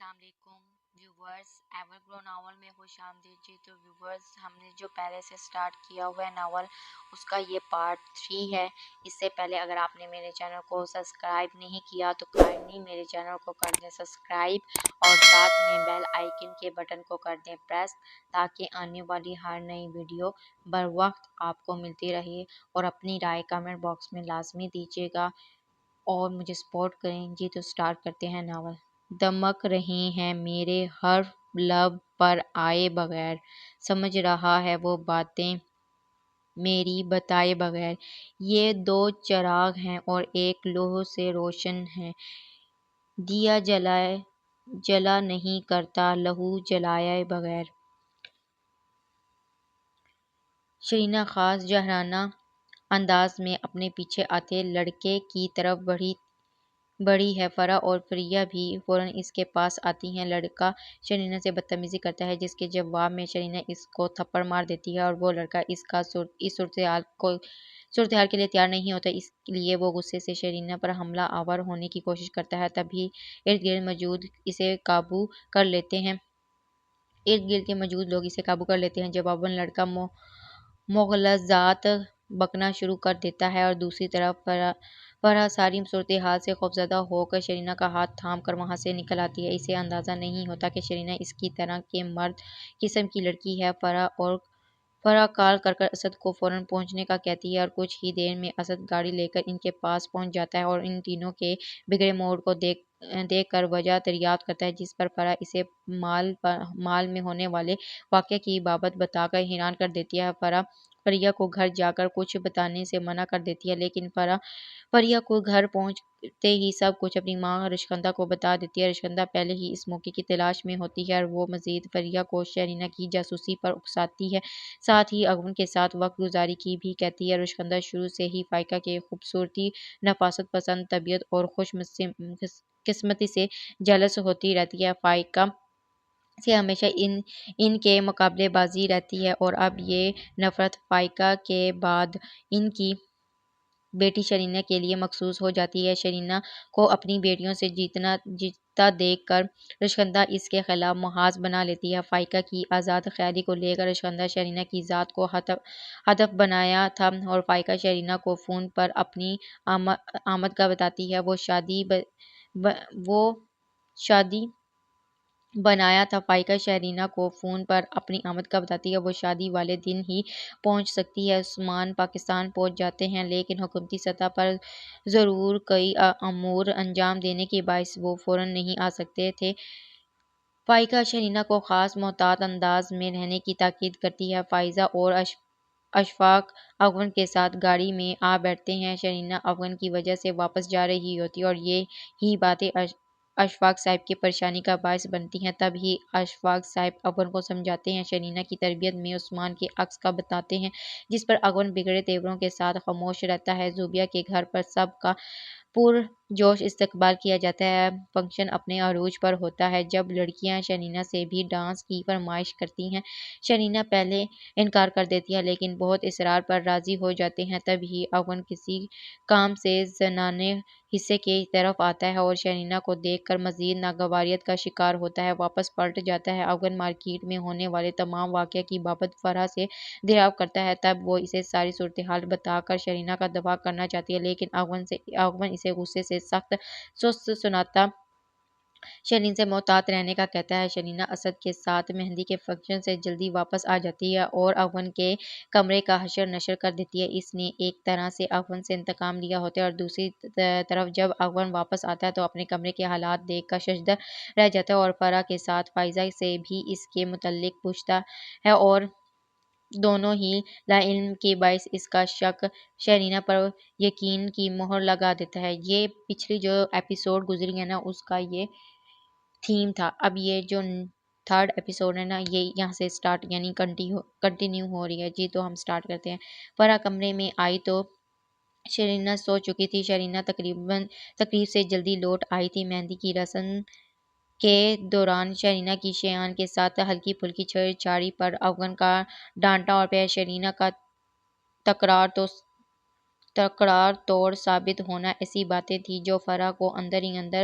السلام علیکم viewers, ever گرو novel میں خوش آمدید جی۔ تو ویورز، ہم نے جو پہلے سے سٹارٹ کیا ہوا ہے ناول، اس کا یہ پارٹ 3 ہے۔ اس سے پہلے اگر آپ نے میرے چینل کو سبسکرائب نہیں کیا تو کائنڈلی میرے چینل کو کر دیں سبسکرائب، اور ساتھ میں بیل آئیکن کے بٹن کو کر دیں پریس، تاکہ آنے والی ہر نئی ویڈیو بر وقت آپ کو ملتی رہے۔ اور اپنی رائے کمنٹ باکس میں لازمی دیجیے گا اور مجھے سپورٹ کریں جی۔ تو سٹارٹ کرتے ہیں ناول۔ دمک رہے ہیں میرے حرف لب پر آئے بغیر، سمجھ رہا ہے وہ باتیں میری بتائے بغیر۔ یہ دو چراغ ہیں اور ایک لوح سے روشن ہے، دیا جلا نہیں کرتا لہو جلائے بغیر۔ شرینہ خاص جاہرانہ انداز میں اپنے پیچھے آتے لڑکے کی طرف بڑھی ہے۔ فرح اور فریہ بھی فوراً اس کے پاس آتی ہیں۔ لڑکا شرینہ سے بدتمیزی کرتا ہے، جس کے جواب میں شرینہ اس کو تھپڑ مار دیتی ہے، اور وہ لڑکا اس صورتحال کے لیے تیار نہیں ہوتا، اس لیے وہ غصے سے شرینہ پر حملہ آور ہونے کی کوشش کرتا ہے۔ تبھی ارد گرد موجود لوگ اسے قابو کر لیتے ہیں۔ جواباً لڑکا مغالطات بکنا شروع کر دیتا ہے، اور دوسری طرف فرح ساری صورتحال سے خوفزدہ ہو کر شرینہ کا ہاتھ تھام کر وہاں سے نکل آتی ہے۔ اسے اندازہ نہیں ہوتا کہ شرینہ اس کی طرح کے مرد قسم کی لڑکی ہے۔ فرح کال کر اسد کو فوراً پہنچنے کا کہتی ہے، اور کچھ ہی دیر میں اسد گاڑی لے کر ان کے پاس پہنچ جاتا ہے اور ان تینوں کے بگڑے موڈ کو دیکھ کر وجہ دریافت کرتا ہے، جس پر فرح اسے مال میں ہونے والے واقعے کی بابت بتا کر حیران کر دیتی ہے۔ فرح فریہ کو گھر جا کر کچھ بتانے سے منع کر دیتی ہے، لیکن فریہ کو گھر پہنچتے ہی سب کچھ اپنی ماں رشکندہ کو بتا دیتی ہے۔ رشکندہ پہلے ہی اس موقع کی تلاش میں ہوتی ہے، اور وہ مزید فریہ کو شرینہ کی جاسوسی پر اکساتی ہے، ساتھ ہی اغون کے ساتھ وقت گزاری کی بھی کہتی ہے۔ رشکندہ شروع سے ہی فائقہ کے خوبصورتی، نفاست پسند طبیعت اور خوش قسمتی سے جیلس ہوتی رہتی ہے۔ فائقہ سے ہمیشہ ان کے مقابلے بازی رہتی ہے، اور اب یہ نفرت فائقہ کے بعد ان کی بیٹی شرینہ کے لیے مخصوص ہو جاتی ہے۔ شرینہ کو اپنی بیٹیوں سے جیتتا دیکھ کر رشکندہ اس کے خلاف محاذ بنا لیتی ہے۔ فائقہ کی آزاد خیالی کو لے کر رشکندہ شرینہ کی ذات کو ہدف بنایا تھا، اور فائقہ شرینہ کو فون پر اپنی آمدگاہ بتاتی ہے۔ وہ شادی والے دن ہی پہنچ سکتی ہے۔ عثمان پاکستان پہنچ جاتے ہیں، لیکن حکومتی سطح پر ضرور کئی امور انجام دینے کے باعث وہ فوراً نہیں آ سکتے تھے۔ فائقہ شرینہ کو خاص محتاط انداز میں رہنے کی تاکید کرتی ہے۔ فائزہ اور اشفاق اغون کے ساتھ گاڑی میں آ بیٹھتے ہیں۔ شرینہ اغون کی وجہ سے واپس جا رہی ہوتی ہے، اور یہ ہی باتیں اشفاق صاحب کی پریشانی کا باعث بنتی ہیں۔ تب ہی اشفاق صاحب اغون کو سمجھاتے ہیں، شرینہ کی تربیت میں عثمان کے عکس کا بتاتے ہیں، جس پر اغون بگڑے تیوروں کے ساتھ خاموش رہتا ہے۔ زوبیہ کے گھر پر سب کا پرجوش استقبال کیا جاتا ہے۔ فنکشن اپنے عروج پر ہوتا ہے جب لڑکیاں شرینہ سے بھی ڈانس کی فرمائش کرتی ہیں۔ شرینہ پہلے انکار کر دیتی ہے، لیکن بہت اصرار پر راضی ہو جاتے ہیں۔ تب ہی اغون کسی کام سے زنانے حصے کی طرف آتا ہے، اور شرینہ کو دیکھ کر مزید ناگواریت کا شکار ہوتا ہے۔ واپس پلٹ جاتا ہے۔ اغون مارکیٹ میں ہونے والے تمام واقعے کی بابت فرح سے دریافت کرتا ہے۔ تب وہ اسے ساری صورتحال بتا کر شرینہ کا دفاع کرنا چاہتی ہے، لیکن اغون اسے غصے سے سخت سست سناتا شرینہ سے محتاط رہنے کا کہتا ہے۔ شرینہ اسد کے ساتھ مہندی کے فنکشن سے جلدی واپس آ جاتی ہے، اور اغون کے کمرے کا حشر نشر کر دیتی ہے۔ اس نے ایک طرح سے اغون سے انتقام لیا ہوتا ہے، اور دوسری طرف جب اغون واپس آتا ہے تو اپنے کمرے کے حالات دیکھ کر ششدر رہ جاتا ہے، اور فرح کے ساتھ فائزہ سے بھی اس کے متعلق پوچھتا ہے، اور دونوں ہی لاعلمی کے باعث اس کا شک شرینہ پر یقین کی مہر لگا دیتا ہے۔ یہ پچھلی جو ایپیسوڈ گزری ہے نا، اس کا یہ تھیم تھا۔ اب یہ جو 3rd ایپیسوڈ ہے نا، یہ یہاں سے سٹارٹ یعنی کنٹینیو ہو رہی ہے جی۔ تو ہم سٹارٹ کرتے ہیں۔ فرح کمرے میں آئی تو شرینہ سو چکی تھی۔ شرینہ تقریب سے جلدی لوٹ آئی تھی۔ مہندی کی رسم کے دوران شرینہ کی شیان کے ساتھ ہلکی پھلکی چھیڑ چھاڑی پر اغون کا ڈانٹنا اور پھر شرینہ کا تکرار توڑ ثابت ہونا ایسی باتیں تھیں جو فرح کو اندر ہی اندر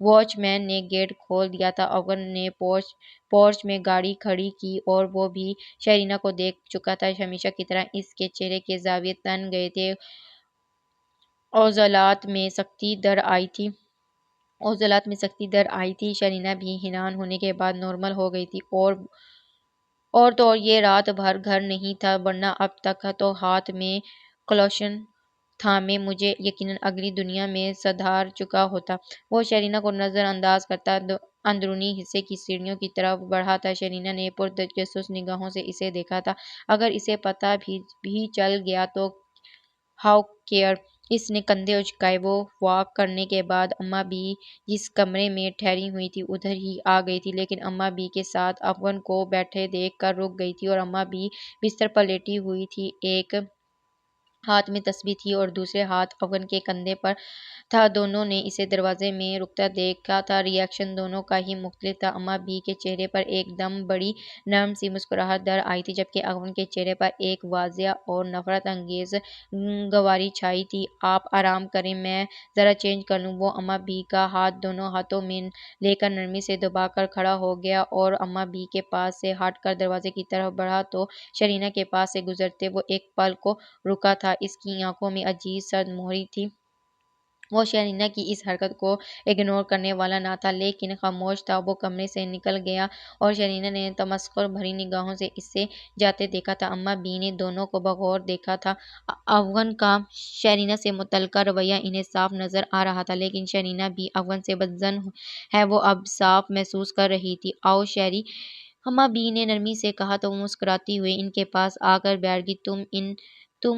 واچ مین نے گیٹ کھول دیا تھا۔ افغان نے پورچ میں گاڑی کھڑی کی اور وہ بھی شرینہ کو دیکھ چکا تھا۔ ہمیشہ کی طرح اس کے چہرے کے زاویے تن گئے تھے۔ عضلات میں سختی در آئی تھی۔ شرینہ بھی حیران ہونے کے بعد نارمل ہو گئی تھی۔ اور یہ رات بھر گھر نہیں تھا، ورنہ اب تک تو ہاتھ میں کلوشن تھامے مجھے یقیناً اگلی دنیا میں سدھار چکا ہوتا۔ وہ شرینہ کو نظر انداز کرتا اندرونی حصے کی سیڑھیوں کی طرف بڑھا تھا۔ شرینہ نے پرتجسس نگاہوں سے اسے دیکھا تھا۔ اگر اسے پتہ بھی چل گیا تو ہاؤ کیئر؟ اس نے کندھے اچکائے۔ وہ واک کرنے کے بعد اماں بھی جس کمرے میں ٹھہری ہوئی تھی ادھر ہی آ گئی تھی، لیکن اماں بھی کے ساتھ افغان کو بیٹھے دیکھ کر رک گئی تھی۔ اور اماں بھی بستر پر لیٹی ہوئی تھی، ایک ہاتھ میں تسبیح تھی اور دوسرے ہاتھ افغان کے کندھے پر تھا۔ دونوں نے اسے دروازے میں رکتا دیکھا تھا۔ ری ایکشن دونوں کا ہی مختلف تھا۔ اماں بھی کے چہرے پر ایک دم بڑی نرم سی مسکراہٹ در آئی تھی، جبکہ افغان کے چہرے پر ایک واضح اور نفرت انگیز گواری چھائی تھی۔ آپ آرام کریں، میں ذرا چینج کر لوں؟ وہ اماں بھی کا ہاتھ دونوں ہاتھوں میں لے کر نرمی سے دبا کر کھڑا ہو گیا اور اماں بھی کے پاس سے ہٹ کر دروازے کی طرف بڑھا تو شرینہ کے پاس سے گزرتے وہ ایک پل کو رکا تھا۔ اس کی آنکھوں میں عجیب سرد مہری تھی۔ وہ شرینہ کی اس حرکت کو اگنور کرنے والا نہ تھا، لیکن خاموش تھا۔ وہ کمرے سے نکل گیا اور شرینہ نے تمسخر بھری نگاہوں سے اسے جاتے دیکھا تھا۔ اماں بھی نے دونوں کو بغور دیکھا تھا۔ افغان کا شرینہ سے متعلقہ رویہ انہیں صاف نظر آ رہا تھا، لیکن شرینہ بھی افغان سے بدظن ہے، وہ اب صاف محسوس کر رہی تھی۔ آؤ شیری، اماں بھی نے نرمی سے کہا تو وہ مسکراتی ہوئی ان کے پاس آ کر بیٹھ گئی۔ تم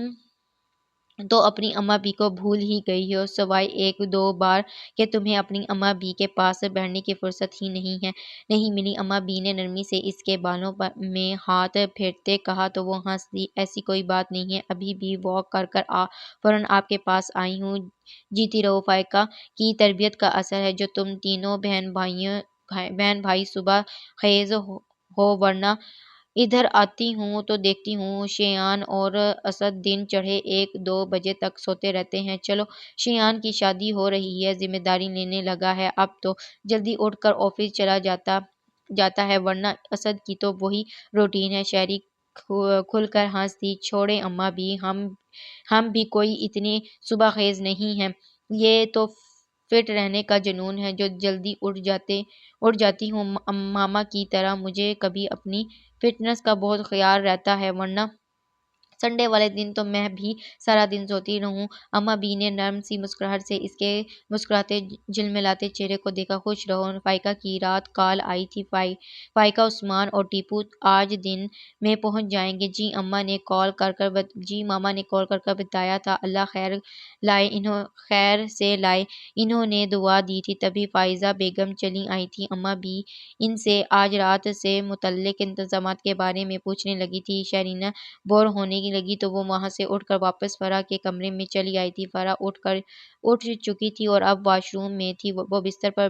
تو اپنی اماں بھی کو بھول ہی گئی ہو، سوائے ایک دو بار کہ تمہیں اپنی اماں بھی کے پاس بیٹھنے کی فرصت ہی نہیں ملی۔ اماں بھی نے نرمی سے اس کے بالوں میں ہاتھ پھیرتے کہا تو وہ ہنس دی۔ ایسی کوئی بات نہیں ہے، ابھی بھی واک کر کر فوراً آپ کے پاس آئی ہوں۔ جیتی رہو، فائقہ کی تربیت کا اثر ہے جو تم تینوں بہن بھائی صبح خیز ہو، ورنہ ادھر آتی ہوں تو دیکھتی ہوں شیان اور اسد دن چڑھے 1-2 بجے تک سوتے رہتے ہیں۔ چلو، شیان کی شادی ہو رہی ہے، ذمہ داری لینے لگا ہے، اب تو جلدی اٹھ کر آفس چلا جاتا ہے، ورنہ اسد کی تو وہی روٹین ہے۔ شیری کھل کر ہنس دی۔ چھوڑیں اماں بھی، ہم بھی کوئی اتنے صبح خیز نہیں ہیں، یہ تو فٹ رہنے کا جنون ہے جو جلدی اٹھ جاتی ہوں ماما کی طرح۔ مجھے کبھی اپنی فٹنس کا بہت خیال رہتا ہے، ورنہ سنڈے والے دن تو میں بھی سارا دن سوتی رہوں۔ اماں بھی نے نرم سی مسکراہٹ سے اس کے مسکراتے جھلملاتے چہرے کو دیکھا۔ خوش رہو، فائقہ کی رات کال آئی تھی، فائقہ، عثمان اور ٹیپو آج دن میں پہنچ جائیں گے۔ جی ماما نے کال کر کر بتایا تھا، اللہ خیر سے لائے، انہوں نے دعا دی تھی۔ تبھی فائزہ بیگم چلی آئی تھی۔ اماں بھی ان سے آج رات سے متعلق انتظامات کے بارے میں پوچھنے لگی تھی۔ شرینہ بور ہونے لگی تو وہ وہاں سے اٹھ کر واپس فرح کے کمرے میں چلی آئی تھی۔ فرح اٹھ چکی تھی اور اب واش روم میں تھی۔ وہ بستر پر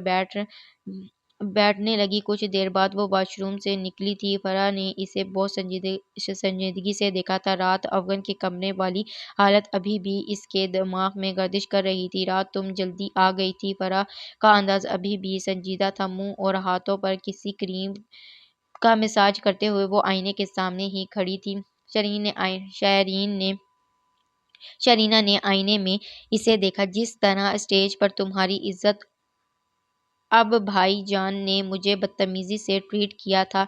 بیٹھنے لگی۔ کچھ دیر بعد وہ واش روم سے نکلی تھی۔ فرح نے اسے بہت سنجیدگی سے دیکھا تھا۔ رات افغان کے کمرے والی حالت ابھی بھی اس کے دماغ میں گردش کر رہی تھی۔ رات تم جلدی آ گئی تھی۔ فرح کا انداز ابھی بھی سنجیدہ تھا۔ منہ اور ہاتھوں پر کسی کریم کا مساج کرتے ہوئے وہ آئینے کے سامنے ہی کھڑی تھی۔ شرینہ نے آئینے میں اسے دیکھا۔ جس طرح اسٹیج پر تمہاری عزت اب بھائی جان نے مجھے بدتمیزی سے ٹریٹ کیا تھا،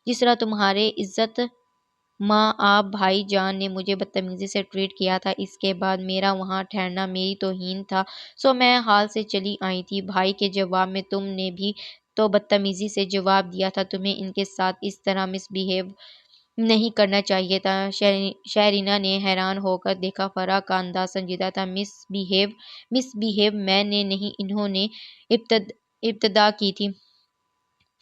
جس طرح تمہارے عزت ماں آپ بھائی جان نے مجھے بدتمیزی سے ٹریٹ کیا تھا، اس کے بعد میرا وہاں ٹھہرنا میری توہین تھا، سو میں حال سے چلی آئی تھی۔ بھائی کے جواب میں تم نے بھی تو بدتمیزی سے جواب دیا تھا، تمہیں ان کے ساتھ اس طرح مس بہیو نہیں کرنا چاہیے تھا۔ شرینہ نے حیران ہو کر دیکھا۔ فرح کا انداز سنجیدہ تھا۔ مس بہیو میں نے نہیں، انہوں نے ابتدا کی تھی۔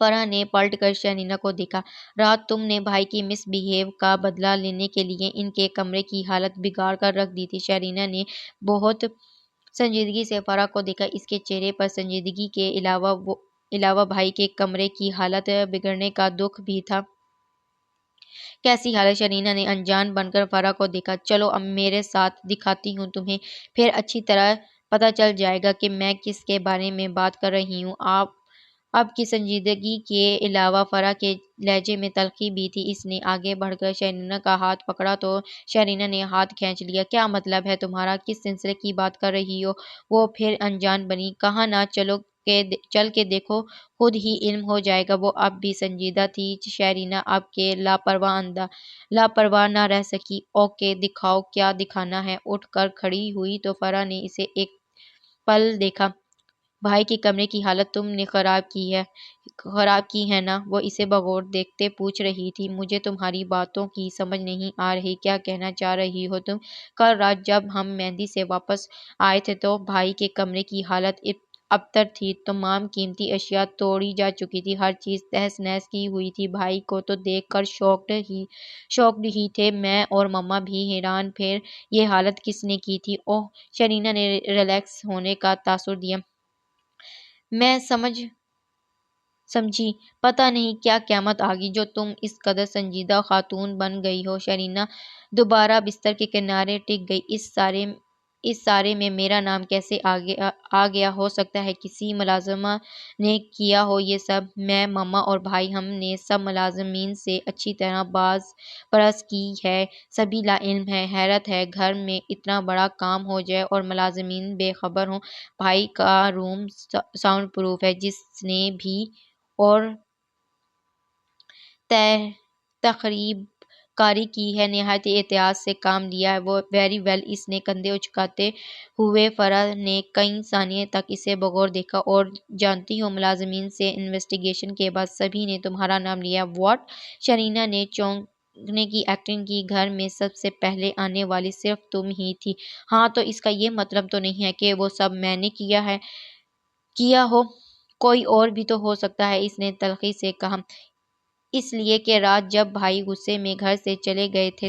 فرح نے پلٹ کر شرینہ کو دیکھا۔ رات تم نے بھائی کی مس بہیو کا بدلہ لینے کے لیے ان کے کمرے کی حالت بگاڑ کر رکھ دی تھی۔ شرینہ نے بہت سنجیدگی سے فرح کو دیکھا۔ اس کے چہرے پر سنجیدگی کے علاوہ بھائی کے کمرے کی حالت بگڑنے کا دکھ بھی تھا۔ کیسی حالت؟ شرینہ نے انجان بن کر فرح کو دیکھا۔ چلو اب میرے ساتھ دکھاتی ہوں تمہیں، پھر اچھی طرح پتہ چل جائے گا کہ میں کس کے بارے میں بات کر رہی ہوں۔ اب کی سنجیدگی کے علاوہ فرح کے لہجے میں تلخی بھی تھی۔ اس نے آگے بڑھ کر شرینہ کا ہاتھ پکڑا تو شرینہ نے ہاتھ کھینچ لیا۔ کیا مطلب ہے تمہارا؟ کس سلسلے کی بات کر رہی ہو؟ وہ پھر انجان بنی۔ کہا نا چل کے دیکھو، خود ہی علم ہو جائے گا۔ وہ اب بھی سنجیدہ تھی۔ شرینہ اب کے لاپرواہ نہ رہ سکی۔ اوکے، دکھاؤ کیا دکھانا ہے۔ اٹھ کر کھڑی ہوئی تو فرح نے اسے ایک پل دیکھا۔ بھائی کے کمرے کی حالت تم نے خراب کی ہے نا؟ وہ اسے بغور دیکھتے پوچھ رہی تھی۔ مجھے تمہاری باتوں کی سمجھ نہیں آ رہی، کیا کہنا چاہ رہی ہو تم؟ کل رات جب ہم مہندی سے واپس آئے تھے تو بھائی کے کمرے کی حالت ابتر تھی۔ تمام قیمتی اشیاء توڑی جا چکی تھی، ہر چیز تہس نہس کی ہوئی تھی۔ بھائی کو تو دیکھ کر شاکڈ ہی تھے میں اور مما بھی حیران۔ پھر یہ حالت کس نے کی تھی؟ اوہ، شرینہ نے ریلیکس ہونے کا تاثر دیا۔ میں سمجھی۔ پتہ نہیں کیا قیامت آ گئی جو تم اس قدر سنجیدہ خاتون بن گئی ہو۔ شرینہ دوبارہ بستر کے کنارے ٹک گئی۔ اس سارے میں میرا نام کیسے آ گیا؟ ہو سکتا ہے کسی ملازمہ نے کیا ہو یہ سب۔ میں، مما اور بھائی، ہم نے سب ملازمین سے اچھی طرح باز پرس کی ہے، سبھی لا علم ہیں۔ حیرت ہے گھر میں اتنا بڑا کام ہو جائے اور ملازمین بے خبر ہوں۔ بھائی کا روم ساؤنڈ پروف ہے، جس نے بھی اور تخریب کاری کی ہے نہایت احتیاط سے کام لیا ہے وہ۔ Very well. اس نے کندھے اچکاتے ہوئے فرح نے کئی ثانیے تک اسے بغور دیکھا۔ اور جانتی ہو، ملازمین سے انویسٹیگیشن کے بعد سبھی نے تمہارا نام لیا۔ واٹ؟ شرینہ نے چونکنے کی ایکٹنگ کی۔ گھر میں سب سے پہلے آنے والی صرف تم ہی تھی۔ ہاں، تو اس کا یہ مطلب تو نہیں ہے کہ وہ سب میں نے کیا ہو؟ کوئی اور بھی تو ہو سکتا ہے، اس نے تلخی سے کہا۔ اس لیے کہ رات جب بھائی غصے میں گھر سے چلے گئے تھے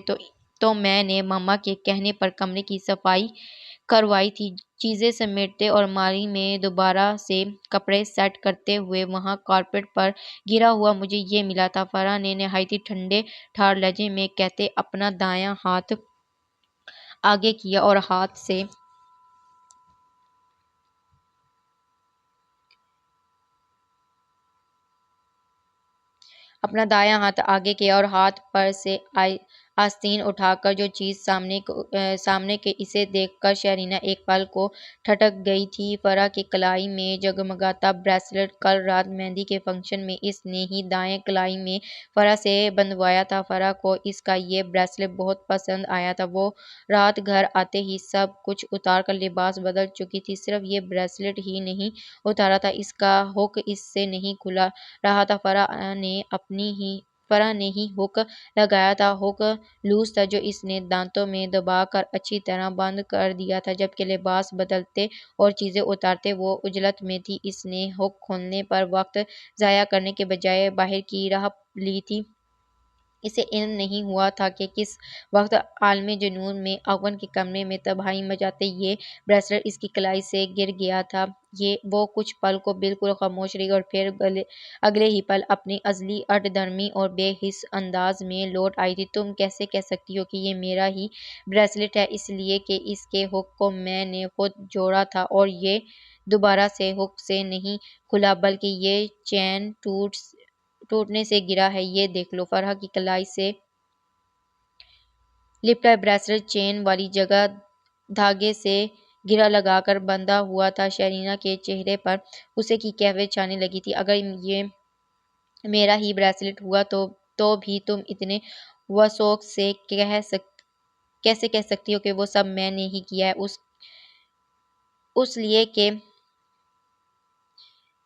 تو میں نے مما کے کہنے پر کمرے کی صفائی کروائی تھی۔ چیزیں سمیٹتے اور الماری میں دوبارہ سے کپڑے سیٹ کرتے ہوئے وہاں کارپیٹ پر گرا ہوا مجھے یہ ملا تھا۔ فرح نے نہایت ٹھنڈے ٹھار لہجے میں کہتے اپنا دایاں ہاتھ آگے کیا اور ہاتھ پر سے آستین اٹھا کر جو چیز سامنے کے اسے دیکھ کر شرینہ ایک پل کو ٹھٹک گئی تھی۔ فرح کی کلائی میں جگمگاتا بریسلٹ کل رات مہندی کے فنکشن میں اس نے ہی دائیں کلائی میں فرح سے بندھوایا تھا۔ فرح کو اس کا یہ بریسلٹ بہت پسند آیا تھا۔ وہ رات گھر آتے ہی سب کچھ اتار کر لباس بدل چکی تھی، صرف یہ بریسلٹ ہی نہیں اتارا تھا، اس کا ہک اس سے نہیں کھل رہا تھا۔ فرح نے ہی ہک لگایا تھا۔ ہک لوز تھا جو اس نے دانتوں میں دبا کر اچھی طرح بند کر دیا تھا۔ جبکہ لباس بدلتے اور چیزیں اتارتے وہ عجلت میں تھی۔ اس نے ہک کھولنے پر وقت ضائع کرنے کے بجائے باہر کی راہ لی تھی۔ اسے علم نہیں ہوا تھا کہ کس وقت عالم جنون میں اغون کے کمرے میں تباہی مچاتے یہ بریسلٹ اس کی کلائی سے گر گیا تھا۔ وہ کچھ پل کو بالکل خاموش رہی اور پھر اگلے ہی پل اپنی ازلی اٹ دھرمی اور بے حس انداز میں لوٹ آئی تھی۔ تم کیسے کہہ سکتی ہو کہ یہ میرا ہی بریسلٹ ہے؟ اس لیے کہ اس کے ہک کو میں نے خود جوڑا تھا اور یہ دوبارہ سے ہک سے نہیں کھلا بلکہ یہ چین ٹوٹنے سے گرا ہے۔ یہ دیکھ لو۔ فرح کی کلائی سے لپٹا بریسلٹ چین والی جگہ دھاگے سے گرہ لگا کر بندھا ہوا تھا۔ شرینہ کے چہرے پر غصے کی کیفیت چھانے لگی تھی۔ اگر یہ میرا ہی بریسلٹ ہوا تو بھی تم اتنے وثوق سے کیسے کہہ سکتی ہو کہ وہ سب میں نے ہی کیا ہے؟ اس لیے کہ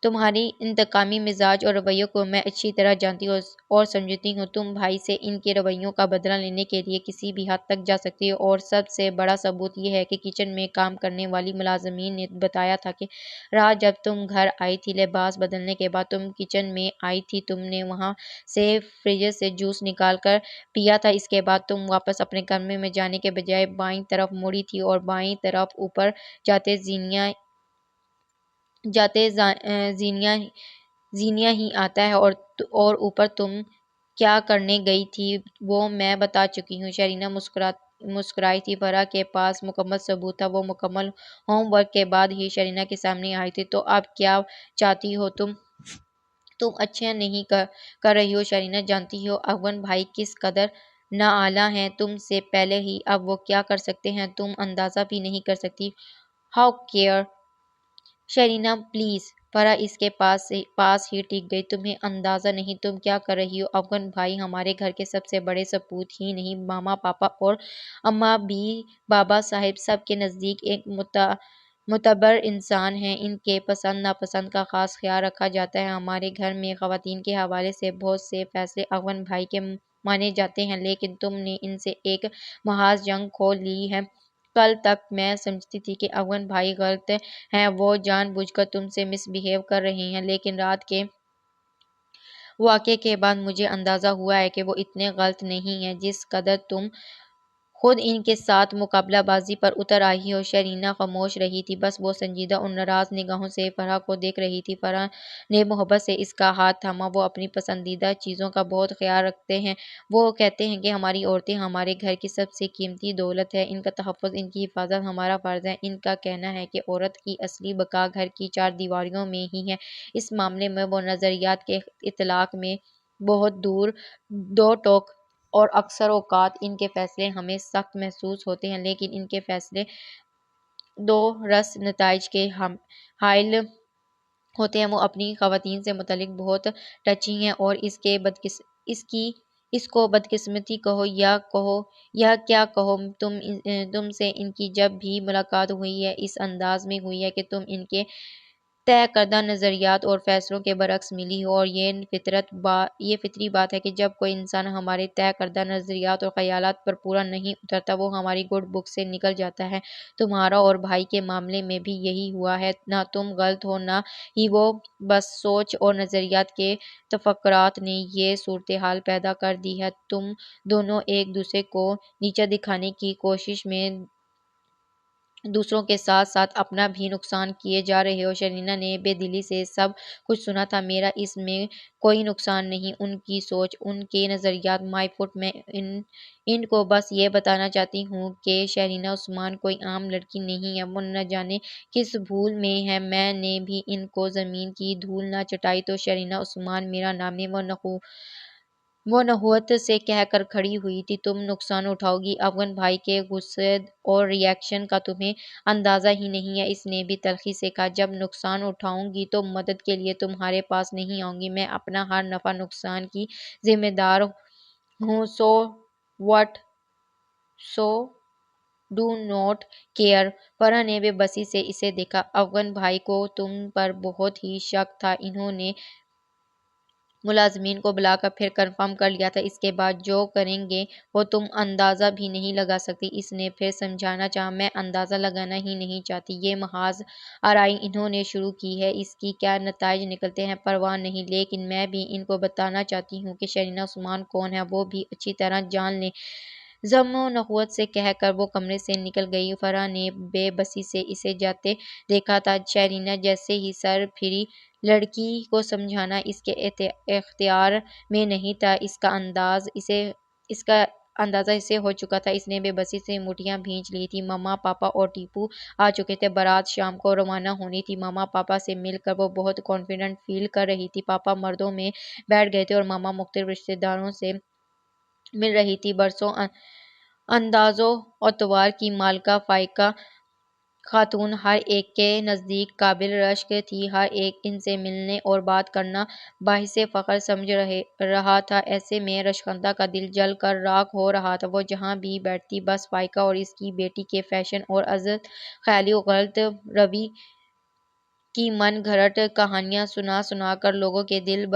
تمہاری انتقامی مزاج اور رویوں کو میں اچھی طرح جانتی ہوں اور سمجھتی ہوں۔ تم بھائی سے ان کے رویوں کا بدلہ لینے کے لیے کسی بھی حد تک جا سکتی ہو۔ اور سب سے بڑا ثبوت یہ ہے کہ کچن میں کام کرنے والی ملازمین نے بتایا تھا کہ رات جب تم گھر آئی تھی لباس بدلنے کے بعد تم کچن میں آئی تھی، تم نے وہاں سے فریج سے جوس نکال کر پیا تھا۔ اس کے بعد تم واپس اپنے کمرے میں جانے کے بجائے بائیں طرف مڑی تھی اور بائیں طرف اوپر جاتے زینیا ہی آتا ہے اور اوپر تم کیا کرنے گئی تھی وہ میں بتا چکی ہوں۔ شرینہ مسکرائی تھی۔ فرح کے پاس مکمل ثبوت تھا۔ وہ مکمل ہوم ورک کے بعد ہی شرینہ کے سامنے آئی تھی۔ تو اب کیا چاہتی ہو تم؟ تم اچھا نہیں کر رہی ہو شرینہ، جانتی ہو افغان بھائی کس قدر نااہل ہیں تم سے پہلے ہی اب وہ کیا کر سکتے ہیں تم اندازہ بھی نہیں کر سکتی۔ How care Shareena please. Farah اس کے پاس ہی ٹک گئی۔ تمہیں اندازہ نہیں تم کیا کر رہی ہو۔ افغان بھائی ہمارے گھر کے سب سے بڑے سپوت ہی نہیں، ماما پاپا اور اماں بھی بابا صاحب سب کے نزدیک ایک معتبر انسان ہیں۔ ان کے پسند ناپسند کا خاص خیال رکھا جاتا ہے۔ ہمارے گھر میں خواتین کے حوالے سے بہت سے فیصلے افغان بھائی کے مانے جاتے ہیں، لیکن تم نے ان سے ایک محض جنگ کھول لی ہے۔ کل تک میں سمجھتی تھی کہ افغان بھائی غلط ہیں، وہ جان بوجھ کر تم سے مس بہیو کر رہے ہیں، لیکن رات کے واقعے کے بعد مجھے اندازہ ہوا ہے کہ وہ اتنے غلط نہیں ہیں جس قدر تم خود ان کے ساتھ مقابلہ بازی پر اتر آئی ہو۔ شرینہ خاموش رہی تھی، بس وہ سنجیدہ اور ناراض نگاہوں سے فرح کو دیکھ رہی تھی۔ فرح نے محبت سے اس کا ہاتھ تھاما۔ وہ اپنی پسندیدہ چیزوں کا بہت خیال رکھتے ہیں۔ وہ کہتے ہیں کہ ہماری عورتیں ہمارے گھر کی سب سے قیمتی دولت ہیں، ان کا تحفظ، ان کی حفاظت ہمارا فرض ہے۔ ان کا کہنا ہے کہ عورت کی اصلی بقا گھر کی چار دیواریوں میں ہی ہے۔ اس معاملے میں وہ نظریات کے اطلاق میں بہت دو ٹوک اور اکثر اوقات ان کے فیصلے ہمیں سخت محسوس ہوتے ہیں، لیکن ان کے فیصلے دو رس نتائج کے حائل ہوتے ہیں۔ وہ اپنی خواتین سے متعلق بہت ٹچی ہیں اور اس کو بدقسمتی کہو یا کیا کہو، تم سے ان کی جب بھی ملاقات ہوئی ہے اس انداز میں ہوئی ہے کہ تم ان کے طے کردہ نظریات اور فیصلوں کے برعکس ملی ہو، اور یہ فطری بات ہے کہ جب کوئی انسان ہمارے طے کردہ نظریات اور خیالات پر پورا نہیں اترتا وہ ہماری گڈ بک سے نکل جاتا ہے۔ تمہارا اور بھائی کے معاملے میں بھی یہی ہوا ہے۔ نہ تم غلط ہو نہ ہی وہ، بس سوچ اور نظریات کے تفکرات نے یہ صورتحال پیدا کر دی ہے۔ تم دونوں ایک دوسرے کو نیچا دکھانے کی کوشش میں دوسروں کے ساتھ ساتھ اپنا بھی نقصان کیے جا رہے ہو۔ شرینہ نے بے دلی سے سب کچھ سنا تھا۔ میرا اس میں کوئی نقصان نہیں، ان کی سوچ، ان کے نظریات، مائی فٹ، میں ان کو بس یہ بتانا چاہتی ہوں کہ شرینہ عثمان کوئی عام لڑکی نہیں ہے، وہ نہ جانے کس بھول میں ہے۔ میں نے بھی ان کو زمین کی دھول نہ چٹائی تو شرینہ عثمان میرا نام ہے۔ وہ نحوست سے کہہ کر کھڑی ہوئی تھی، تم نقصان اٹھاؤ گی افغان بھائی کے غصے اور ری ایکشن کا تمہیں اندازہ ہی نہیں ہے۔ اس نے بھی تلخی سے کہا، جب نقصان اٹھاؤں گی تو مدد کے لیے تمہارے پاس نہیں آؤں گی، میں اپنا ہر نفع نقصان کی ذمہ دار ہوں۔ So do not care. Farah نے بے بسی سے اسے دیکھا۔ افغان بھائی کو تم پر بہت ہی شک تھا، انہوں نے ملازمین کو بلا کر پھر کنفرم کر لیا تھا، اس کے بعد جو کریں گے وہ تم اندازہ بھی نہیں لگا سکتی۔ اس نے پھر سمجھانا چاہا، میں اندازہ لگانا ہی نہیں چاہتی، یہ محض آرائی انہوں نے شروع کی ہے، اس کی کیا نتائج نکلتے ہیں پرواہ نہیں، لیکن میں بھی ان کو بتانا چاہتی ہوں کہ شرینہ عثمان کون ہے، وہ بھی اچھی طرح جان لیں۔ ضم و نحوست سے کہہ کر وہ کمرے سے نکل گئی۔ فرح نے بے بسی سے اسے جاتے دیکھا تھا۔ شرینہ جیسے ہی سر پھری، لڑکی کو سمجھانا اس کے اختیار میں نہیں تھا، اس کا اندازہ اسے ہو چکا تھا۔ اس نے بے بسی سے مٹھیاں بھینچ لی تھیں۔ ماما پاپا اور ٹیپو آ چکے تھے، بارات شام کو روانہ ہونی تھی۔ ماما پاپا سے مل کر وہ بہت کانفیڈنٹ فیل کر رہی تھی۔ پاپا مردوں میں بیٹھ گئے تھے اور ماما مختلف رشتہ داروں سے مل رہی تھی۔ برسوں انداز و اعتبار کی مالکہ فائقہ خاتون ہر ایک کے نزدیک قابل رشک تھی، ہر ایک ان سے ملنے اور بات کرنا باعث فخر سمجھ رہا تھا۔ ایسے میں رشکندہ کا دل جل کر راکھ ہو رہا تھا۔ وہ جہاں بھی بیٹھتی بس فائقہ اور اس کی بیٹی کے فیشن اور عزت خیالی و غلط روی کی من گھڑت کہانیاں سنا سنا کر لوگوں کے دل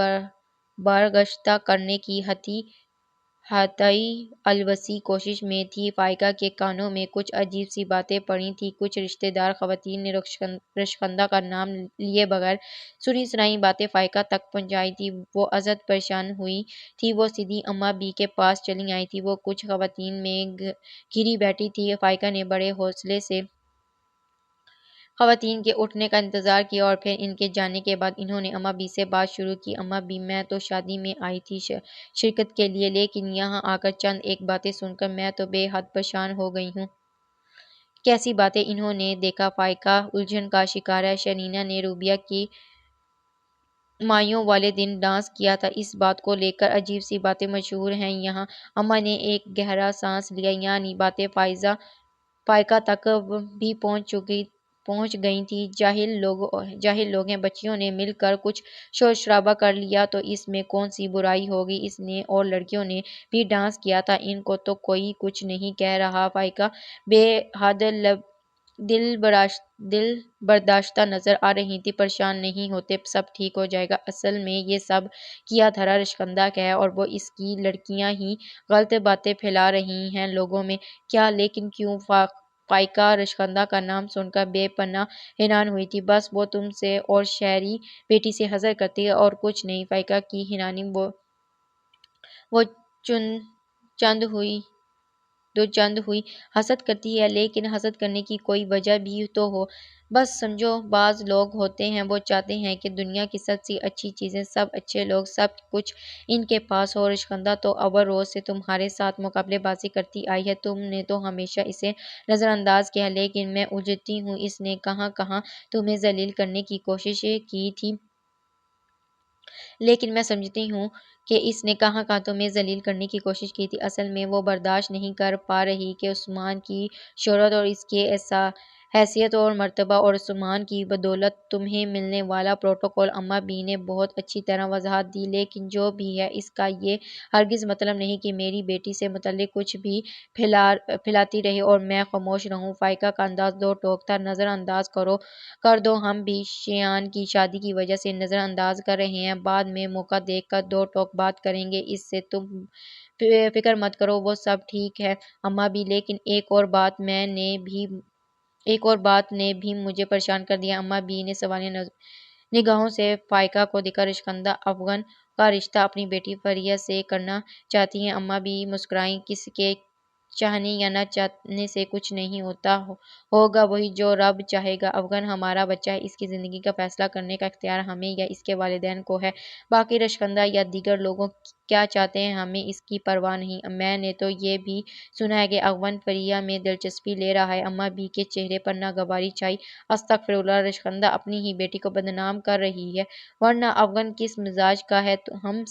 برگشتہ کرنے کی ہتھیئی الوسی کوشش میں تھی۔ فائقہ کے کانوں میں کچھ عجیب سی باتیں پڑی تھیں، کچھ رشتہ دار خواتین نے رشکندہ کا نام لیے بغیر سنی سنائی باتیں فائقہ تک پہنچائی تھیں۔ وہ ازحد پریشان ہوئی تھی، وہ سیدھی اماں بی کے پاس چلی آئی تھی۔ وہ کچھ خواتین میں گھری بیٹھی تھی۔ فائقہ نے بڑے حوصلے سے خواتین کے اٹھنے کا انتظار کیا اور پھر ان کے جانے کے بعد انہوں نے اماں بی سے بات شروع کی۔ اماں بی، میں تو شادی میں آئی تھی شرکت کے لیے، لیکن یہاں آ کر چند ایک باتیں سن کر میں تو بے حد پریشان ہو گئی ہوں۔ کیسی باتیں؟ انہوں نے دیکھا فائقہ الجھن کا شکار ہے۔ شرینہ نے روبیہ کی مائیوں والے دن ڈانس کیا تھا، اس بات کو لے کر عجیب سی باتیں مشہور ہیں یہاں۔ اماں نے ایک گہرا سانس لیا، یعنی باتیں فائقہ تک بھی پہنچ گئی تھیں۔ جاہل لوگ ہیں، بچیوں نے مل کر کچھ شور شرابہ کر لیا تو اس میں کون سی برائی ہوگی؟ اس نے اور لڑکیوں نے بھی ڈانس کیا تھا، ان کو تو کوئی کچھ نہیں کہہ رہا۔ فائقہ بے حد دل برداشتہ نظر آ رہی تھی۔ پریشان نہیں ہوتے، سب ٹھیک ہو جائے گا۔ اصل میں یہ سب کیا دھرا رشکندہ کا ہے اور وہ اس کی لڑکیاں ہی غلط باتیں پھیلا رہی ہیں لوگوں میں۔ کیا؟ لیکن کیوں؟ فائقہ رشکندہ کا نام سن کر بے پناہ حیران ہوئی تھی۔ بس وہ تم سے اور شہری بیٹی سے حسد کرتی ہے اور کچھ نہیں۔ فائقہ کی حیرانی وہ چند ہوئی۔ حسد کرتی ہے؟ لیکن حسد کرنے کی کوئی وجہ بھی تو ہو۔ بس سمجھو، بعض لوگ ہوتے ہیں وہ چاہتے ہیں کہ دنیا کی سب سے اچھی چیزیں، سب اچھے لوگ، سب کچھ ان کے پاس ہو۔ رشکندہ تو اول روز سے تمہارے ساتھ مقابلے بازی کرتی آئی ہے، تم نے تو ہمیشہ اسے نظر انداز کیا، لیکن میں الجھتی ہوں، اس نے کہاں کہاں تمہیں ذلیل کرنے کی کوشش کی تھی؟ لیکن میں سمجھتی ہوں کہ اس نے کہاں کہاں تمہیں ذلیل کرنے کی کوشش کی تھی۔ اصل میں وہ برداشت نہیں کر پا رہی کہ عثمان کی شہرت اور اس کی حیثیت اور مرتبہ اور عثمان کی بدولت تمہیں ملنے والا پروٹوکول۔ اماں بی نے بہت اچھی طرح وضاحت دی، لیکن جو بھی ہے، اس کا یہ ہرگز مطلب نہیں کہ میری بیٹی سے متعلق کچھ بھی پھیلاتی رہے اور میں خاموش رہوں۔ فائقہ کا انداز دو ٹوک تھا۔ نظر انداز کر دو، ہم بھی شیان کی شادی کی وجہ سے نظر انداز کر رہے ہیں، بعد میں موقع دیکھ کر دو ٹوک بات کریں گے، اس سے تم فکر مت کرو، وہ سب ٹھیک ہے۔ اماں بھی، لیکن ایک اور بات نے بھی مجھے پریشان کر دیا۔ اماں بی نے سوالیہ نگاہوں سے فائقہ کو دیکھا۔ رشکندہ افغان کا رشتہ اپنی بیٹی فریہ سے کرنا چاہتی ہیں؟ اماں بی مسکرائیں۔ کسی کے چاہنے یا نہ چاہنے سے کچھ نہیں ہوتا، ہوگا وہی جو رب چاہے گا۔ افغان ہمارا بچہ ہے، اس کی زندگی کا فیصلہ کرنے کا اختیار ہمیں یا اس کے والدین کو ہے، باقی رشکندہ یا دیگر لوگ کیا چاہتے ہیں ہمیں اس کی پرواہ نہیں۔ میں نے تو یہ بھی سنا ہے کہ افغان فریہ میں دلچسپی لے رہا ہے۔ اماں بی کے چہرے پر ناگواری چھائی۔ استغفر اللہ، رشکندہ اپنی ہی بیٹی کو بدنام کر رہی ہے، ورنہ افغان کس مزاج کا ہے ہم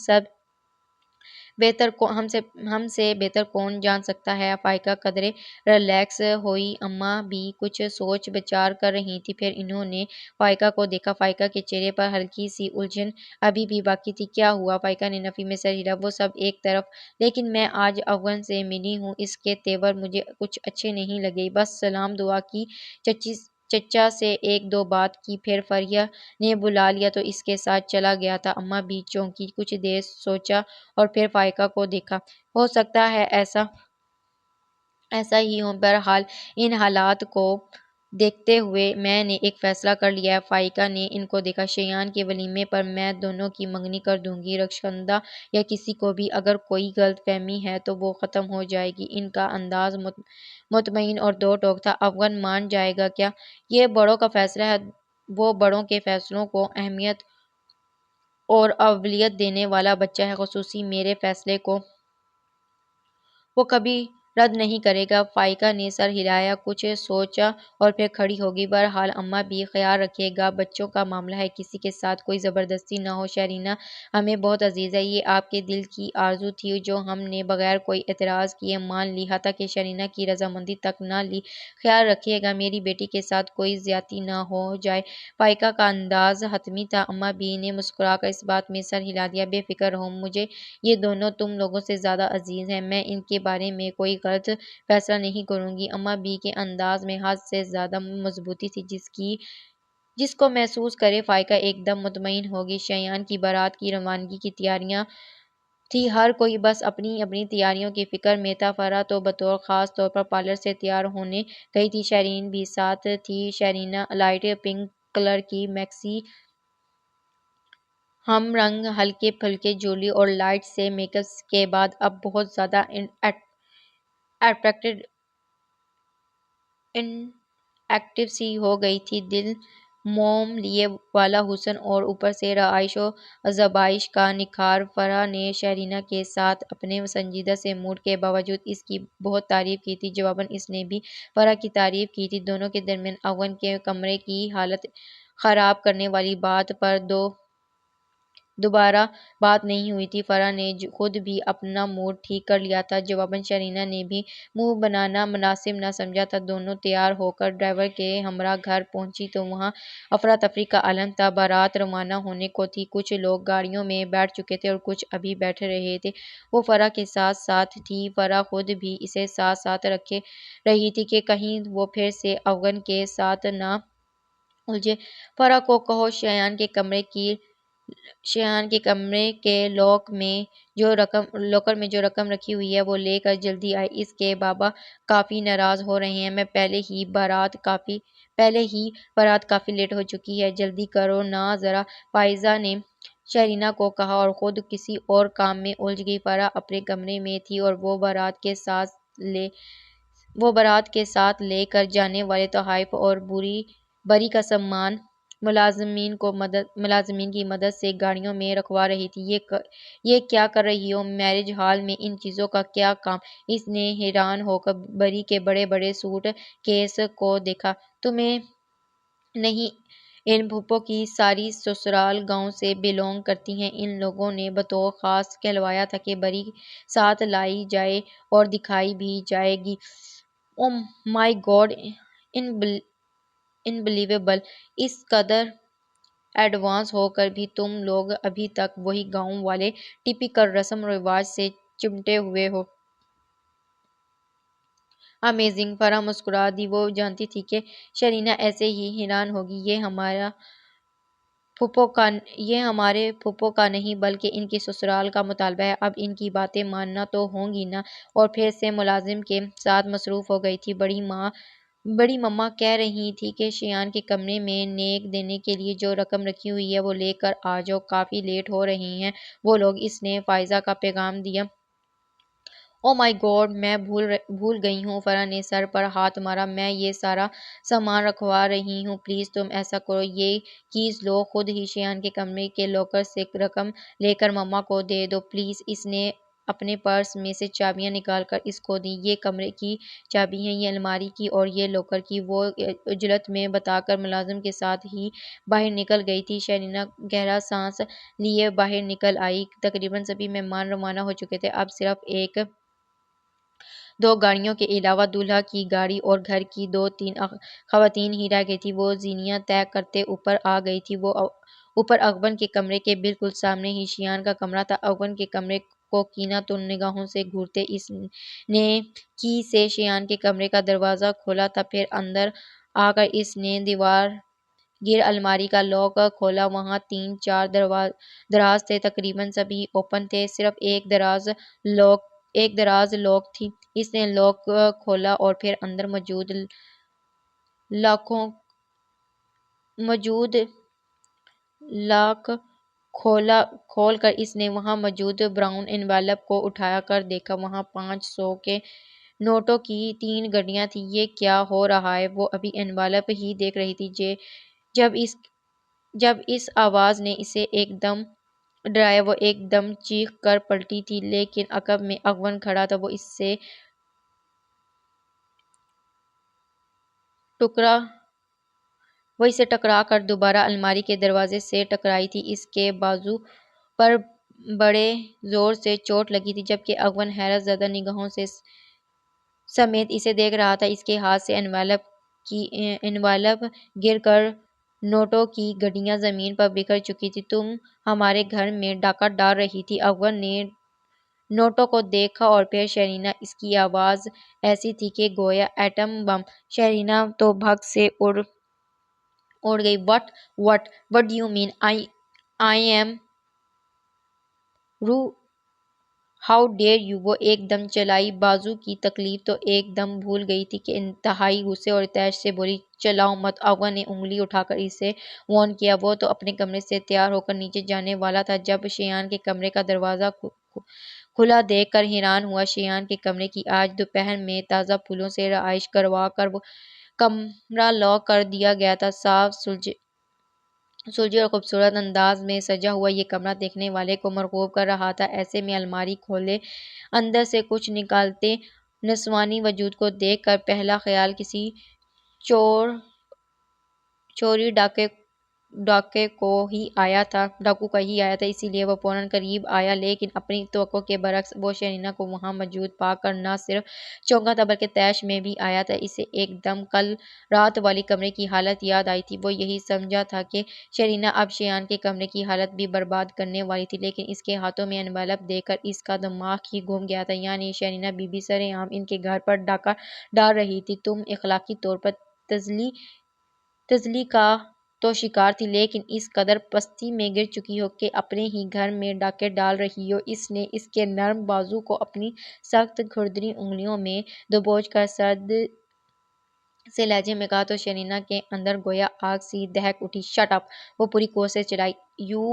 سے بہتر کون جان سکتا ہے۔ فائقہ قدرے ریلیکس ہوئی۔ اماں بھی کچھ سوچ بچار کر رہی تھی، پھر انہوں نے فائقہ کو دیکھا۔ فائقہ کے چہرے پر ہلکی سی الجھن ابھی بھی باقی تھی۔ کیا ہوا؟ فائقہ نے نفی میں سر ہلا۔ وہ سب ایک طرف، لیکن میں آج افغان سے ملی ہوں، اس کے تیور مجھے کچھ اچھے نہیں لگے، بس سلام دعا کی، چچا سے ایک دو بات کی، پھر فریہ نے بلا لیا تو اس کے ساتھ چلا گیا تھا۔ اماں بھی چونکی، کچھ دیر سوچا اور پھر فائقہ کو دیکھا۔ ہو سکتا ہے ایسا ہی ہو، بہرحال ان حالات کو دیکھتے ہوئے میں نے ایک فیصلہ کر لیا ہے۔ فائقہ نے ان کو دیکھا۔ شیان کے ولیمے پر میں دونوں کی منگنی کر دوں گی، رشکندہ یا کسی کو بھی، اگر کوئی غلط فہمی ہے تو وہ ختم ہو جائے گی۔ ان کا انداز مطمئن اور دو ٹوک تھا۔ افغان مان جائے گا کیا؟ یہ بڑوں کا فیصلہ ہے، وہ بڑوں کے فیصلوں کو اہمیت اور اولویت دینے والا بچہ ہے، خصوصاً میرے فیصلے کو وہ کبھی رد نہیں کرے گا۔ فائقہ نے سر ہلایا، کچھ سوچا اور پھر کھڑی ہوگئی۔ بہرحال اماں بھی خیال رکھیے گا، بچوں کا معاملہ ہے، کسی کے ساتھ کوئی زبردستی نہ ہو۔ شرینہ ہمیں بہت عزیز ہے، یہ آپ کے دل کی آرزو تھی جو ہم نے بغیر کوئی اعتراض کیے مان لی، حتیٰ کہ شرینہ کی رضامندی تک نہ لی۔ خیال رکھیے گا میری بیٹی کے ساتھ کوئی زیادتی نہ ہو جائے۔ فائقہ کا انداز حتمی تھا۔ اماں بی نے مسکرا کر اس بات میں سر ہلا دیا۔ بے فکر رہو، مجھے یہ دونوں تم لوگوں سے زیادہ عزیز ہیں، میں ان کے بارے میں کوئی غلط فیصلہ نہیں کروں گی۔ اماں بی کے انداز میں حد سے زیادہ مضبوطی تھی، جس کو محسوس کرے فائقہ ایک دم مطمئن ہو گئی۔ شیان کی بارات کی روانگی کی تیاریاں تھی، ہر کوئی بس اپنی اپنی تیاریوں کی فکر میں تھا۔ فرح تو بطور خاص طور پر پارلر سے تیار ہونے گئی تھی، شرین بھی ساتھ تھی۔ شرینہ لائٹ پنک کلر کی میکسی، ہم رنگ ہلکے پھلکے جولی اور لائٹ سے میک اپ کے بعد اب بہت زیادہ ایکٹیو سی ہو گئی تھی، دل موم لیے والا حسن اور اوپر سے رہائش و زیبائش کا نکھار۔ فرح نے شرینہ کے ساتھ اپنے سنجیدہ سے موڈ کے باوجود اس کی بہت تعریف کی تھی، جواباً اس نے بھی فرح کی تعریف کی تھی۔ دونوں کے درمیان اغون کے کمرے کی حالت خراب کرنے والی بات پر دوبارہ بات نہیں ہوئی تھی۔ فرح نے خود بھی اپنا موڈ ٹھیک کر لیا تھا، جواباً شرینہ نے بھی منہ بنانا مناسب نہ سمجھا تھا۔ دونوں تیار ہو کر ڈرائیور کے ہمراہ گھر پہنچی تو وہاں افراتفری کا عالم تھا۔ بارات روانہ ہونے کو تھی، کچھ لوگ گاڑیوں میں بیٹھ چکے تھے اور کچھ ابھی بیٹھ رہے تھے۔ وہ فرح کے ساتھ ساتھ تھی، فرح خود بھی اسے ساتھ ساتھ رکھے رہی تھی کہ کہیں وہ پھر سے اغون کے ساتھ نہ الجھے۔ فرح کو کہو شایان کے کمرے کے لاکر میں جو رقم رکھی ہوئی ہے وہ لے کر جلدی آئے، اس کے بابا کافی ناراض ہو رہے ہیں۔ پہلے ہی بارات کافی لیٹ ہو چکی ہے، جلدی کرو نا ذرا، فائزہ نے شرینہ کو کہا اور خود کسی اور کام میں الجھ گئی۔ فرح اپنے کمرے میں تھی اور وہ بارات کے ساتھ لے کر جانے والے تحائف اور بری کا سامان ملازمین کی مدد سے گاڑیوں میں رکھوا رہی تھی۔ یہ کیا کر رہی ہو؟ میرج ہال میں ان چیزوں کا کیا کام؟ اس نے حیران ہو کر بری کے بڑے بڑے سوٹ کیس کو دیکھا۔ تمہیں نہیں، ان پھپھو کی ساری سسرال گاؤں سے بلونگ کرتی ہیں، ان لوگوں نے بطور خاص کہلوایا تھا کہ بری ساتھ لائی جائے اور دکھائی بھی جائے گی۔ اوہ مائی گاڈ، انبلیویبل! اس قدر ایڈوانس ہو کر بھی تم لوگ ابھی تک وہی گاؤں والے ٹپیکل رسم و رواج سے چمٹے ہوئے ہو۔ امیزنگ! فرح مسکرا دی، وہ جانتی تھی کہ شرینہ ایسے ہی حیران ہوگی۔ یہ ہمارے پھپھو کا نہیں بلکہ ان کی سسرال کا مطالبہ ہے، اب ان کی باتیں ماننا تو ہوں گی نا۔ اور پھر سے ملازم کے ساتھ مصروف ہو گئی تھی۔ بڑی مما کہہ رہی تھی کہ شایان کے کمرے میں نیک دینے کے لیے جو رقم رکھی ہوئی ہے وہ لے کر آ جاؤ، کافی لیٹ ہو رہے ہیں وہ لوگ، اس نے فائزہ کا پیغام دیا۔ اوہ مائی گاڈ، میں بھول گئی ہوں۔ فرح نے سر پر ہاتھ مارا، میں یہ سارا سامان رکھوا رہی ہوں، پلیز تم ایسا کرو، یہ کیز لو، خود ہی شایان کے کمرے کے لاکر سے رقم لے کر مما کو دے دو پلیز۔ اس نے اپنے پرس میں سے چابیاں نکال کر اس کو دیں۔ یہ کمرے کی چابی ہیں، یہ الماری کی اور یہ لاکر کی، وہ عجلت میں بتا کر ملازم کے ساتھ ہی باہر نکل گئی تھی۔ شرینہ گہرا سانس لیے باہر نکل آئی۔ تقریباً سبھی مہمان روانہ ہو چکے تھے، اب صرف ایک دو گاڑیوں کے علاوہ دولہا کی گاڑی اور گھر کی دو تین خواتین ہی رہ گئی تھیں۔ وہ زینیاں طے کرتے اوپر آ گئی تھی۔ وہ اوپر اغون کے کمرے کے بالکل سامنے ہی شایان کا کمرہ تھا۔ اغون کے کمرے کو کینہ تن نگاہوں سے گھورتے اس نے کی سے شایان کے کمرے کا دروازہ کھولا تھا، پھر اندر آ کر اس نے دیوار گیر الماری کا لاک کھولا۔ وہاں تین چار دراز تھے، تقریباً سبھی اوپن تھے، صرف ایک دراز لاک تھی۔ اس نے لاک کھولا اور پھر اندر موجود لاک کھول کر اس نے وہاں موجود براؤن انویلپ کو اٹھا کر دیکھا۔ وہاں 500 کے نوٹوں کی 3 گڈیاں تھیں۔ یہ کیا ہو رہا ہے؟ وہ ابھی انویلپ ہی دیکھ رہی تھی جب اس آواز نے اسے ایک دم ڈرایا۔ وہ ایک دم چیخ کر پلٹی تھی، لیکن عقب میں اغون کھڑا تھا۔ وہ اسے ٹکرا کر دوبارہ الماری کے دروازے سے ٹکرائی تھی۔ اس کے بازو پر بڑے زور سے چوٹ لگی تھی، جبکہ اغون حیرت زدہ نگاہوں سمیت اسے دیکھ رہا تھا۔ اس کے ہاتھ سے انویلپ گر کر نوٹوں کی گڈیاں زمین پر بکھر چکی تھیں۔ تم ہمارے گھر میں ڈاکہ ڈال رہی تھی؟ اغون نے نوٹوں کو دیکھا اور پھر شرینہ۔ اس کی آواز ایسی تھی کہ گویا ایٹم بم۔ شرینہ تو بھگ سے اڑ گئی۔ What do you mean? I am How dare you! وہ ایک دم چلائی، بازو کی تکلیف تو ایک دم بھول گئی تھی کہ انتہائی غصے اور طیش سے بولی، چلاؤ مت! اغون نے انگلی اٹھا کر اسے وارن کیا۔ وہ تو اپنے کمرے سے تیار ہو کر نیچے جانے والا تھا جب شایان کے کمرے کا دروازہ کھلا دیکھ کر حیران ہوا۔ شایان کے کمرے کی آج دوپہر میں تازہ پھولوں سے رہائش کروا کر کمرہ لاک کر دیا گیا تھا۔ صاف سلجھے اور خوبصورت انداز میں سجا ہوا یہ کمرہ دیکھنے والے کو مرغوب کر رہا تھا۔ ایسے میں الماری کھولے اندر سے کچھ نکالتے نسوانی وجود کو دیکھ کر پہلا خیال کسی چوری ڈاکو کا ہی آیا تھا، اسی لیے وہ فوراً قریب آیا، لیکن اپنی توقع کے برعکس وہ شرینہ کو وہاں موجود پا کر نہ صرف چونکا تھا بلکہ طیش میں بھی آیا تھا۔ اسے ایک دم کل رات والی کمرے کی حالت یاد آئی تھی۔ وہ یہی سمجھا تھا کہ شرینہ اب شایان کے کمرے کی حالت بھی برباد کرنے والی تھی، لیکن اس کے ہاتھوں میں انویلپ دیکھ کر اس کا دماغ ہی گھوم گیا تھا۔ یعنی شرینہ بی بی سرِ عام ان کے گھر پر ڈاکہ ڈال رہی تھی۔ تم اخلاقی طور پر تزلی کا تو شکار تھی، لیکن اس قدر پستی میں گر چکی ہو کہ اپنے ہی گھر میں ڈاکے ڈال رہی ہو۔ اس نے اس کے نرم بازو کو اپنی سخت کھردری انگلیوں میں دبوچ کر سرد سے لہجے میں کہا تو شرینہ کے اندر گویا آگ سی دہک اٹھی۔ Shut up! وہ پوری قوت سے چلائی۔ You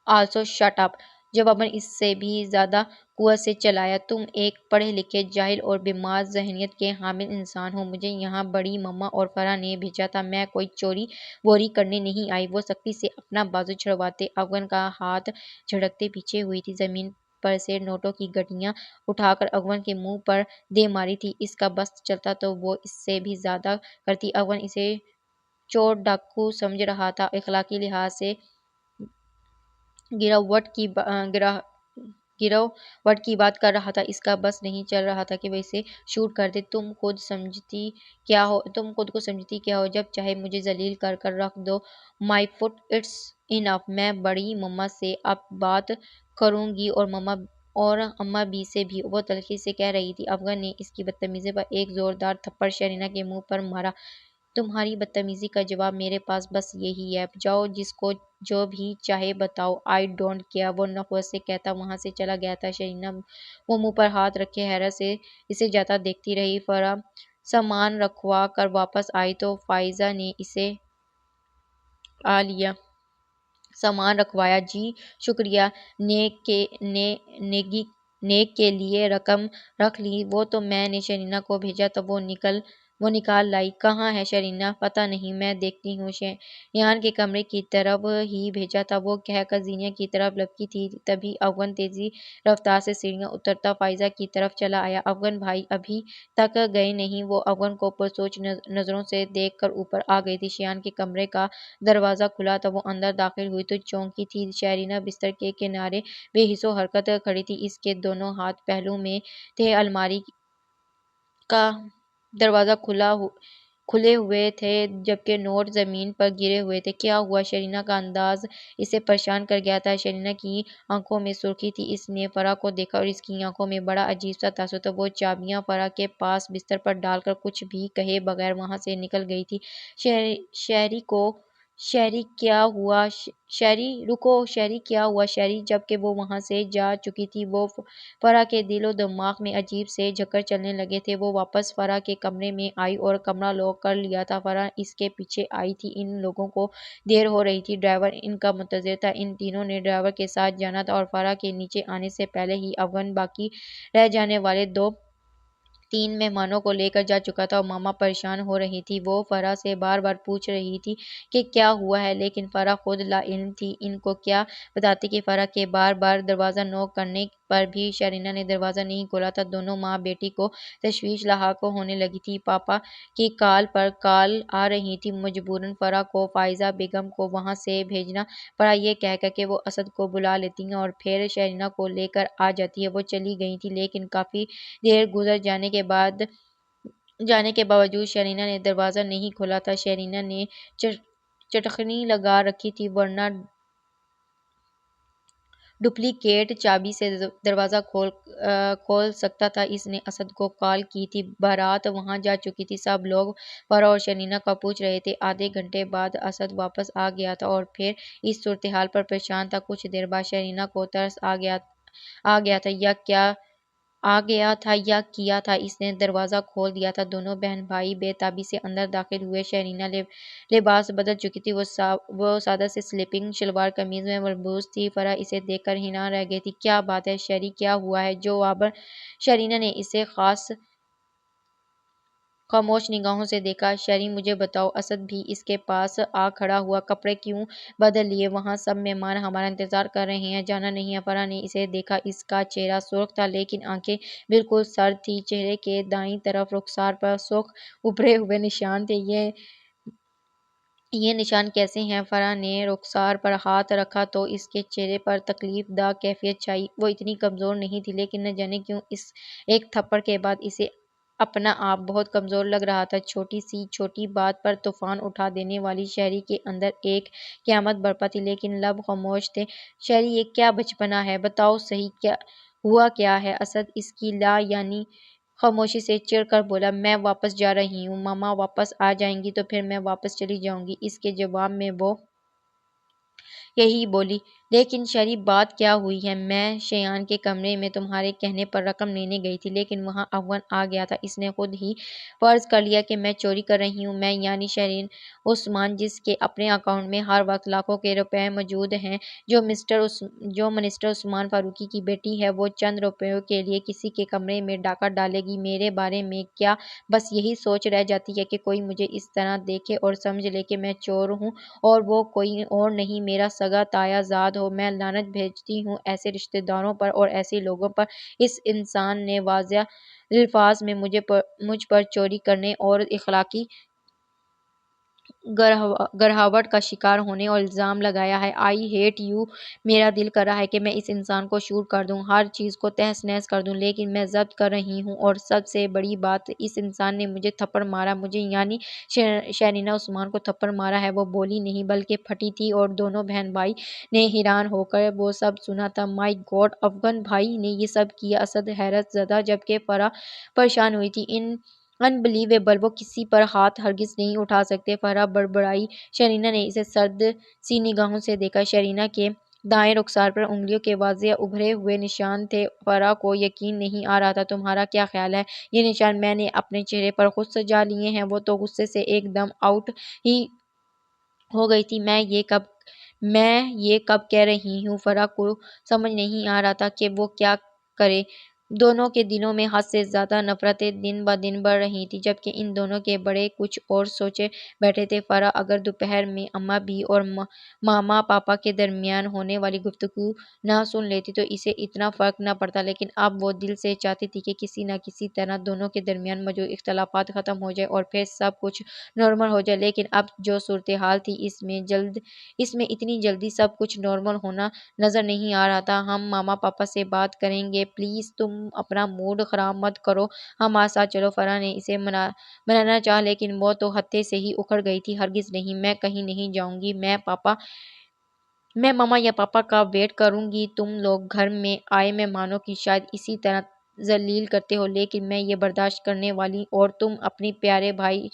also shut up! جواباً اس سے بھی زیادہ قوت سے چلایا۔ تم ایک پڑھے لکھے جاہل اور بیمار ذہنیت کے حامل انسان ہو۔ مجھے یہاں بڑی مما اور فرح نے بھیجا تھا، میں کوئی چوری ووری کرنے نہیں آئی۔ وہ سختی سے اپنا بازو چھڑواتے افغان کا ہاتھ جھٹکتے پیچھے ہوئی تھی۔ زمین پر سے نوٹوں کی گٹھیاں اٹھا کر افغان کے منہ پر دے ماری تھی۔ اس کا بس چلتا تو وہ اس سے بھی زیادہ کرتی۔ افغان اسے چور ڈاکو سمجھ رہا تھا، اخلاقی لحاظ سے گروٹ کی بات کر رہا تھا۔ اس کا بس نہیں چل رہا تھا کہ وہ اسے شوٹ کر دے۔ تم خود کو سمجھتی کیا ہو؟ جب چاہے مجھے ذلیل کر کر رکھ دو۔ مائی فٹ اٹس انف! میں بڑی مما سے اب بات کروں گی اور اماں بھی سے بھی، وہ تلخی سے کہہ رہی تھی۔ افغان نے اس کی بدتمیزی پر ایک زوردار تھپڑ شرینہ کے منہ پر مارا۔ تمہاری بدتمیزی کا جواب میرے پاس بس یہی ہے۔ جاؤ، جس کو جو بھی چاہے بتاؤ، آئی ڈونٹ کیئر! وہ نخوت سے کہتا وہاں سے چلا گیا تھا۔ شرینہ وہ منہ پر ہاتھ رکھے حیرت سے اسے جاتا دیکھتی رہی۔ فرح سامان رکھوا کر واپس آئی تو فائزہ نے اسے آ لیا۔ سامان رکھوایا؟ جی شکریہ! نیک کے لیے رقم رکھ لی؟ وہ تو میں نے شرینہ کو بھیجا تھا، وہ نکال لائی۔ کہاں ہے شرینہ؟ پتہ نہیں، میں دیکھتی ہوں۔ شایان کے کمرے کی طرف ہی بھیجا تھا، وہ کہہ کر زینہ کی طرف لپکی تھی، تبھی افغان تیزی رفتار سے سیڑھیاں اترتا فائزہ کی طرف چلا آیا۔ افغان بھائی ابھی تک گئے نہیں؟ وہ افغان کو پرسوچ نظروں سے دیکھ کر اوپر آ گئی تھی۔ شایان کے کمرے کا دروازہ کھلا تھا، وہ اندر داخل ہوئی تو چونکی تھی۔ شرینہ بستر کے کنارے بے حس و حرکت کھڑی تھی، اس کے دونوں ہاتھ پہلو میں تھے، الماری کا دروازہ کھلے ہوئے تھے جبکہ نوٹ زمین پر گرے ہوئے تھے۔ کیا ہوا؟ شرینہ کا انداز اسے پریشان کر گیا تھا۔ شرینہ کی آنکھوں میں سرخی تھی۔ اس نے فرح کو دیکھا اور اس کی آنکھوں میں بڑا عجیب سا تاثر تھا۔ وہ چابیاں فرح کے پاس بستر پر ڈال کر کچھ بھی کہے بغیر وہاں سے نکل گئی تھی۔ شہری کیا ہوا؟ شہری جبکہ وہ وہاں سے جا چکی تھی، وہ فرح کے دل و دماغ میں عجیب سے جھکر چلنے لگے تھے۔ وہ واپس فرح کے کمرے میں آئی اور کمرہ لاک کر لیا تھا۔ فرح اس کے پیچھے آئی تھی۔ ان لوگوں کو دیر ہو رہی تھی، ڈرائیور ان کا منتظر تھا۔ ان تینوں نے ڈرائیور کے ساتھ جانا تھا اور فرح کے نیچے آنے سے پہلے ہی افغان باقی رہ جانے والے 2-3 مہمانوں کو لے کر جا چکا تھا۔ ماما پریشان ہو رہی تھی، وہ فرح سے بار بار پوچھ رہی تھی کہ کیا ہوا ہے، لیکن فرح خود لا علم تھی۔ ان کو کیا بتاتی کہ فرح کے بار بار دروازہ نوک کرنے پر بھی شرینہ نے دروازہ نہیں کھولا تھا۔ دونوں ماں بیٹی کو تشویش لاحق ہونے لگی تھی۔ پاپا کی کال پر کال آ رہی تھی۔ مجبوراً فرح کو فائزہ بیگم کو وہاں سے بھیجنا پڑا، یہ کہہ کر کہ وہ اسد کو بلا لیتی ہیں اور پھر شرینہ کو لے کر آ جاتی ہیں۔ وہ چلی گئی تھیں، لیکن کافی دیر گزر جانے کے باوجود شرینہ نے دروازہ نہیں کھولا تھا۔ شرینہ نے چٹکنی لگا رکھی تھی، ورنہ ڈپلیکیٹ چابی سے دروازہ کھول سکتا تھا۔ اس نے اسد کو کال کی تھی، بارات وہاں جا چکی تھی، سب لوگ فرح اور شرینہ کا پوچھ رہے تھے۔ آدھے گھنٹے بعد اسد واپس آ گیا تھا اور پھر اس صورتحال پر پریشان تھا۔ کچھ دیر بعد شرینہ کو ترس آ گیا تھا یا کیا تھا، اس نے دروازہ کھول دیا تھا۔ دونوں بہن بھائی بے تابی سے اندر داخل ہوئے۔ شرینہ لباس بدل چکی تھی، وہ سادہ سی سلیپنگ شلوار قمیض میں ملبوس تھی۔ فرح اسے دیکھ کر حیران رہ گئی تھی۔ کیا بات ہے شیری، کیا ہوا ہے؟ جواباً شرینہ نے اسے خاموش نگاہوں سے دیکھا۔ شہری مجھے بتاؤ۔ اسد بھی اس کے پاس آ کھڑا ہوا۔ کپڑے کیوں بدل لیے؟ وہاں سب مہمان ہمارا انتظار کر رہے ہیں۔ جانا نہیں ہے؟ فرح نے اسے دیکھا۔ اس کا چہرہ سرخ تھا لیکن آنکھیں بالکل سرد تھیں۔ چہرے کے دائیں طرف رخسار پر سرخ ابھرے ہوئے نشان تھے۔ یہ نشان کیسے ہیں؟ فرح نے رخسار پر ہاتھ رکھا تو اس کے چہرے پر تکلیف دہ کیفیت چھائی۔ وہ اتنی کمزور نہیں تھی لیکن نہ جانے کیوں اس ایک تھپڑ کے بعد اسے اپنا آپ بہت کمزور لگ رہا تھا۔ چھوٹی سی چھوٹی بات پر طوفان اٹھا دینے والی شہری کے اندر ایک قیامت برپا تھی لیکن لب خاموش تھے۔ شہری یہ کیا بچپنا ہے؟ بتاؤ صحیح ہوا کیا ہے؟ اسد اس کی لا یعنی خاموشی سے چڑ کر بولا، میں واپس جا رہی ہوں۔ ماما واپس آ جائیں گی تو پھر میں واپس چلی جاؤں گی۔ اس کے جواب میں وہ یہی بولی۔ لیکن شہری بات کیا ہوئی ہے؟ میں شیان کے کمرے میں تمہارے کہنے پر رقم لینے گئی تھی لیکن وہاں افغان آ گیا تھا۔ اس نے خود ہی فرض کر لیا کہ میں چوری کر رہی ہوں۔ میں یعنی شرین عثمان جس کے اپنے اکاؤنٹ میں ہر وقت لاکھوں کے روپے موجود ہیں، جو منسٹر عثمان فاروقی کی بیٹی ہے، وہ چند روپیوں کے لیے کسی کے کمرے میں ڈاکہ ڈالے گی۔ میرے بارے میں کیا بس یہی سوچ رہ جاتی ہے کہ کوئی مجھے اس طرح دیکھے اور سمجھ لے کہ میں چور ہوں اور وہ کوئی اور نہیں میرا سگا تایا زاد ہو؟ میں لعنت بھیجتی ہوں ایسے رشتہ داروں پر اور ایسے لوگوں پر۔ اس انسان نے واضح الفاظ میں مجھ پر چوری کرنے اور اخلاقی گرہوٹ کا شکار ہونے اور الزام لگایا ہے۔ I hate you. میرا دل کر رہا ہے کہ میں اس انسان کو شوٹ کر دوں، ہر چیز کو تہس نہس کر دوں، لیکن میں ضبط کر رہی ہوں۔ اور سب سے بڑی بات، اس انسان نے مجھے تھپڑ مارا، مجھے یعنی شرینہ عثمان کو تھپڑ مارا ہے۔ وہ بولی نہیں بلکہ پھٹی تھی اور دونوں بہن بھائی نے حیران ہو کر وہ سب سنا تھا۔ مائی گاڈ، افغان بھائی نے یہ سب کیا؟ اسد حیرت زدہ جبکہ فرح پریشان ہوئی تھی۔ انبلیویبل، وہ کسی پر ہاتھ ہرگز نہیں اٹھا سکتے، فرح بڑبڑائی۔ شرینہ نے اسے سرد سی نگاہوں سے دیکھا۔ شرینہ کے دائیں رخسار پر انگلیوں کے واضح ابھرے ہوئے نشان تھے۔ فرح کو یقین نہیں آ رہا تھا۔ تمہارا کیا خیال ہے؟ یہ نشان میں نے اپنے چہرے پر خود سجا لیے ہیں۔ وہ تو غصے سے ایک دم آؤٹ ہی ہو گئی تھی۔ میں یہ کب کہہ رہی ہوں؟ فرح کو سمجھ نہیں آ رہا تھا کہ وہ کیا کرے۔ دونوں کے دلوں میں حد سے زیادہ نفرتیں دن بہ دن بڑھ رہی تھیں جبکہ ان دونوں کے بڑے کچھ اور سوچے بیٹھے تھے۔ فرح اگر دوپہر میں اماں بھی اور ماما پاپا کے درمیان ہونے والی گفتگو نہ سن لیتی تو اسے اتنا فرق نہ پڑتا، لیکن اب وہ دل سے چاہتی تھی کہ کسی نہ کسی طرح دونوں کے درمیان موجود اختلافات ختم ہو جائیں اور پھر سب کچھ نارمل ہو جائے، لیکن اب جو صورتحال تھی اس میں اتنی جلدی سب کچھ نارمل ہونا نظر نہیں آ رہا تھا۔ ہم ماما پاپا سے بات کریں گے، پلیز تم اپنا موڈ خراب مت کرو، ہمارے ساتھ چلو۔ فرح نے اسے منانا چاہا لیکن وہ تو ہتھے سے ہی اکھڑ گئی تھی۔ ہرگز نہیں، میں کہیں نہیں جاؤں گی، میں ماما یا پاپا کا ویٹ کروں گی۔ تم لوگ گھر میں آئے مہمانوں کی شاید اسی طرح ذلیل کرتے ہو لیکن میں یہ برداشت کرنے والی، اور تم اپنے پیارے بھائی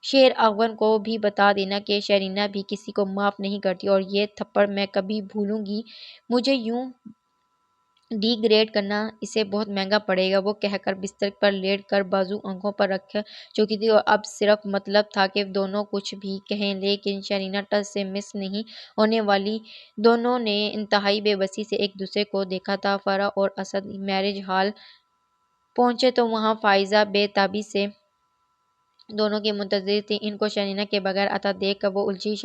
شیر افغان کو بھی بتا دینا کہ شرینہ بھی کسی کو معاف نہیں کرتی اور یہ تھپڑ میں کبھی بھولوں گی۔ مجھے یوں ڈی گریڈ کرنا اسے بہت مہنگا پڑے گا، وہ کہہ کر بستر پر لیٹ کر بازو آنکھوں پر رکھ چکی تھی اور اب صرف مطلب تھا کہ دونوں کچھ بھی کہیں لیکن شرینہ ٹچ سے مس نہیں ہونے والی۔ دونوں نے انتہائی بے بسی سے ایک دوسرے کو دیکھا تھا۔ فرح اور اسد میرج ہال پہنچے تو وہاں فائزہ بے تابی سے دونوں کی منتظر تھی۔ ان کو شرینہ کے بغیر آتا دیکھ کر وہ الجھی۔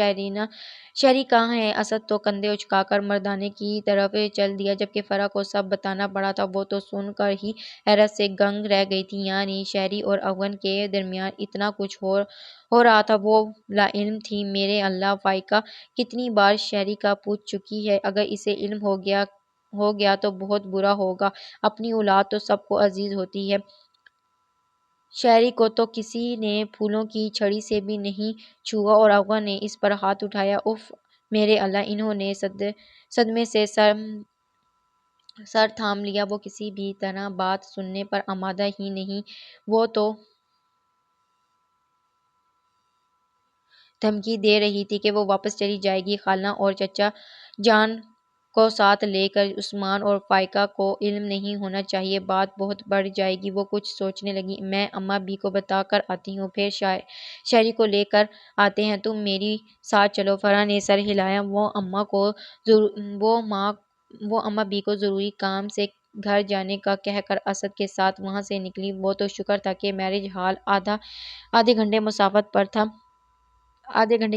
شہری کہاں ہے؟ اسد تو کندھے اچکا کر مردانے کی طرف چل دیا جبکہ فرح کو سب بتانا پڑا تھا۔ وہ تو سن کر ہی حیرت سے گنگ رہ گئی تھی، یعنی شہری اور افغان کے درمیان اتنا کچھ ہو رہا تھا، وہ لاعلم تھی۔ میرے اللہ، فائقہ کتنی بار شہری کا پوچھ چکی ہے، اگر اسے علم ہو گیا تو بہت برا ہوگا۔ اپنی اولاد تو سب کو عزیز ہوتی ہے، شہری کو تو کسی نے پھولوں کی چھڑی سے بھی نہیں چھوا۔ اور افغان نے اس پر ہاتھ اٹھایا۔ اف میرے اللہ! انہوں نے صدمے سے سر تھام لیا۔ وہ کسی بھی طرح بات سننے پر آمادہ ہی نہیں، وہ تو دھمکی دے رہی تھی کہ وہ واپس چلی جائے گی۔ خالہ اور چچا جان کو ساتھ لے کر عثمان اور فائقہ کو علم نہیں ہونا چاہیے، بات بہت بڑھ جائے گی۔ وہ کچھ سوچنے لگی۔ میں اماں بھی کو بتا کر آتی ہوں، پھر شہری کو لے کر آتے ہیں، تم میری ساتھ چلو۔ فرح نے سر ہلایا۔ وہ اماں بھی کو ضروری کام سے گھر جانے کا کہہ کر اسد کے ساتھ وہاں سے نکلی۔ وہ تو شکر تھا کہ میرج ہال آدھے گھنٹے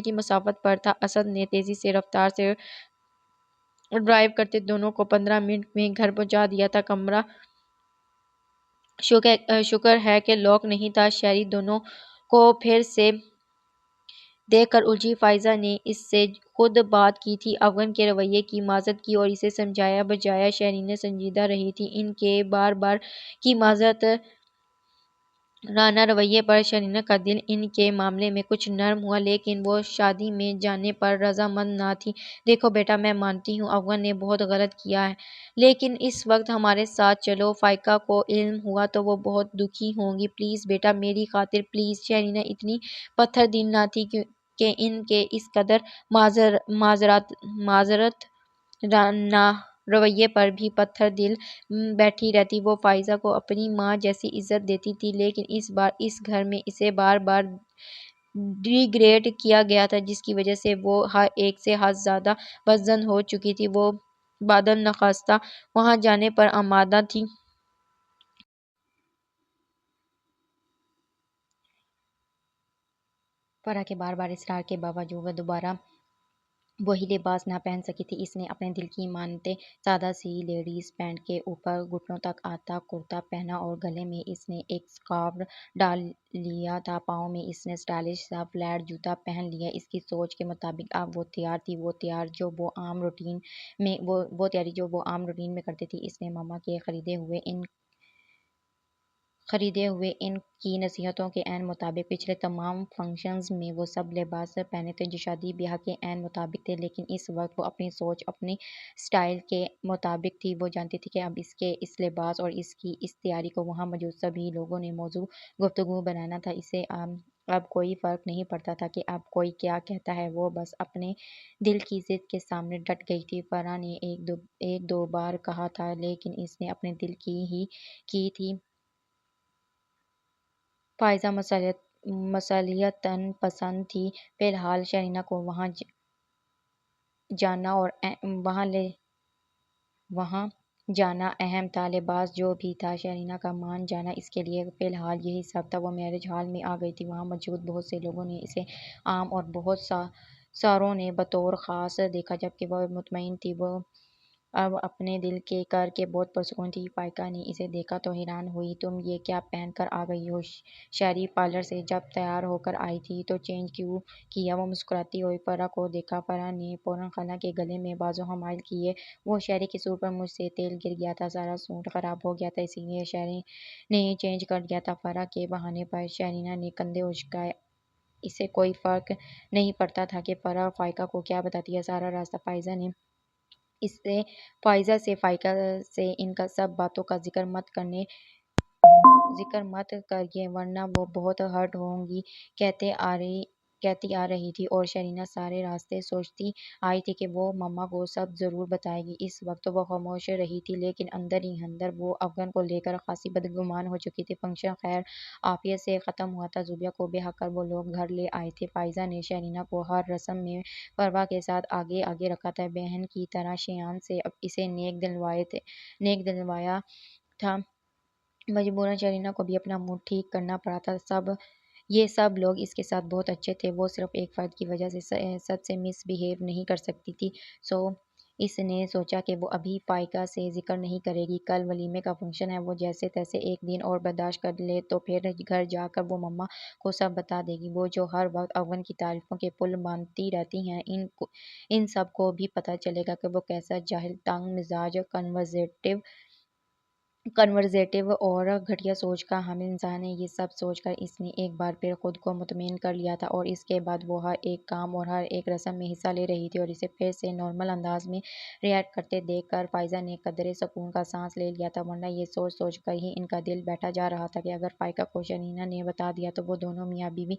کی مسافت پر تھا۔ اسد نے تیزی سے رفتار سے ڈرائیو کرتے دونوں کو 15 منٹ میں گھر پہنچا دیا تھا۔ کمرہ شکر ہے کہ لاک نہیں تھا۔ شہری دونوں کو پھر سے دیکھ کر الجھی۔ فائزہ نے اس سے خود بات کی تھی، افغان کے رویے کی معذرت کی اور اسے سمجھایا بجھایا۔ شرینہ سنجیدہ رہی تھی ان کے بار بار کی معذرت رانہ رویے پر۔ شرینہ کا دل ان کے معاملے میں کچھ نرم ہوا، لیکن وہ شادی میں جانے پر رضامند نہ تھی۔ دیکھو بیٹا، میں مانتی ہوں افغان نے بہت غلط کیا ہے، لیکن اس وقت ہمارے ساتھ چلو۔ فائقہ کو علم ہوا تو وہ بہت دکھی ہوں گی۔ پلیز بیٹا، میری خاطر پلیز۔ شرینہ اتنی پتھر دل نہ تھی کہ ان کے اس قدر معذرت رانہ رویے پر بھی پتھر دل بیٹھی رہتی۔ وہ فائزہ کو اپنی ماں جیسی عزت دیتی تھی، لیکن اس بار اس گھر میں اسے بار بار ڈیگریڈ کیا گیا تھا، جس کی وجہ سے وہ ہر ایک سے حد زیادہ بدظن ہو چکی تھی۔ وہ بادل نخواستہ وہاں جانے پر آمادہ تھی۔ فرح کے بار بار اصرار کے باوجود وہ دوبارہ وہی لباس نہ پہن سکی تھی۔ اس نے اپنے دل کی مانتے سادہ سی لیڈیز پینٹ کے اوپر گھٹنوں تک آتا کرتا پہنا اور گلے میں اس نے ایک اسکارف ڈال لیا تھا۔ پاؤں میں اس نے اسٹائلش سا فلیٹ جوتا پہن لیا۔ اس کی سوچ کے مطابق اب وہ تیار تھی، وہ تیاری جو وہ عام روٹین میں کرتی تھی۔ اس نے ماما کے خریدے ہوئے ان کی نصیحتوں کے عین مطابق پچھلے تمام فنکشنز میں وہ سب لباس پہنے تھے جو شادی بیاہ کے عین مطابق تھے، لیکن اس وقت وہ اپنی سوچ اپنی سٹائل کے مطابق تھی۔ وہ جانتی تھی کہ اب اس کے اس لباس اور اس کی اس تیاری کو وہاں موجود سبھی لوگوں نے موضوع گفتگو بنانا تھا۔ اسے اب کوئی فرق نہیں پڑتا تھا کہ اب کوئی کیا کہتا ہے، وہ بس اپنے دل کی ضد کے سامنے ڈٹ گئی تھی۔ فرح نے ایک دو بار کہا تھا، لیکن اس نے اپنے دل کی ہی کی تھی۔ فائزہ مصلحتاً پسند تھی۔ فی الحال شرینہ کو وہاں جانا اہم تھا۔ لباس جو بھی تھا، شرینہ کا مان جانا اس کے لیے فی الحال یہی سب تھا۔ وہ میرج ہال میں آ گئی تھی۔ وہاں موجود بہت سے لوگوں نے اسے عام اور بہت ساروں نے بطور خاص دیکھا، جبکہ وہ مطمئن تھی۔ وہ اب اپنے دل کے کر کے بہت پرسکون تھی۔ فائقہ نے اسے دیکھا تو حیران ہوئی۔ تم یہ کیا پہن کر آ گئی ہو؟ شہری پارلر سے جب تیار ہو کر آئی تھی تو چینج کیوں کیا؟ وہ مسکراتی ہوئی فرح کو دیکھا۔ فرح نے فوراً خالہ کے گلے میں بازو حمایل کیے۔ وہ شہری کے سوٹ پر مجھ سے تیل گر گیا تھا، سارا سوٹ خراب ہو گیا تھا، اسی لیے شہری نے چینج کر دیا تھا۔ فرح کے بہانے پر شرینہ نے کندھے اچکائے۔ اسے کوئی فرق نہیں پڑتا تھا کہ فرح فائقہ کو کیا بتاتی ہے۔ سارا راستہ فائزہ سے فائقہ سے ان سب باتوں کا ذکر مت کریے ورنہ وہ بہت ہرٹ ہوں گی، کہتی آ رہی تھی، اور شرینہ سارے راستے سوچتی آئی تھی کہ وہ ماما کو سب ضرور بتائے گی۔ اس وقت وہ خاموش رہی تھی، لیکن اندر ہی اندر وہ افغان کو لے کر خاصی بدگمان ہو چکی تھی۔ فنکشن خیر عافیت سے ختم ہوا تھا۔ زوبیہ کو بیاہ کر وہ لوگ گھر لے آئے تھے۔ فائزہ نے شرینہ کو ہر رسم میں فروا کے ساتھ آگے رکھا تھا، بہن کی طرح شیان سے اسے نیک دلوایا تھا۔ مجبوراً شرینہ کو بھی اپنا موڈ ٹھیک کرنا پڑا تھا۔ یہ سب لوگ اس کے ساتھ بہت اچھے تھے، وہ صرف ایک فرد کی وجہ سے سچ سے مس بہیو نہیں کر سکتی تھی۔ اس نے سوچا کہ وہ ابھی فائقہ سے ذکر نہیں کرے گی۔ کل ولیمے کا فنکشن ہے، وہ جیسے تیسے ایک دن اور برداشت کر لے تو پھر گھر جا کر وہ ماما کو سب بتا دے گی۔ وہ جو ہر وقت افغان کی تعریفوں کے پل باندھتی رہتی ہیں، ان سب کو بھی پتہ چلے گا کہ وہ کیسا جاہل، تنگ مزاج، کنورزیٹو اور گھٹیا سوچ کا حامل انسان ہے۔ یہ سب سوچ کر اس نے ایک بار پھر خود کو مطمئن کر لیا تھا، اور اس کے بعد وہ ہر ایک کام اور ہر ایک رسم میں حصہ لے رہی تھی، اور اسے پھر سے نارمل انداز میں ریئیکٹ کرتے دیکھ کر فائزہ نے قدرے سکون کا سانس لے لیا تھا، ورنہ یہ سوچ کر ہی ان کا دل بیٹھا جا رہا تھا کہ اگر فائقہ کو شرینہ نے بتا دیا تو وہ دونوں میاں بیوی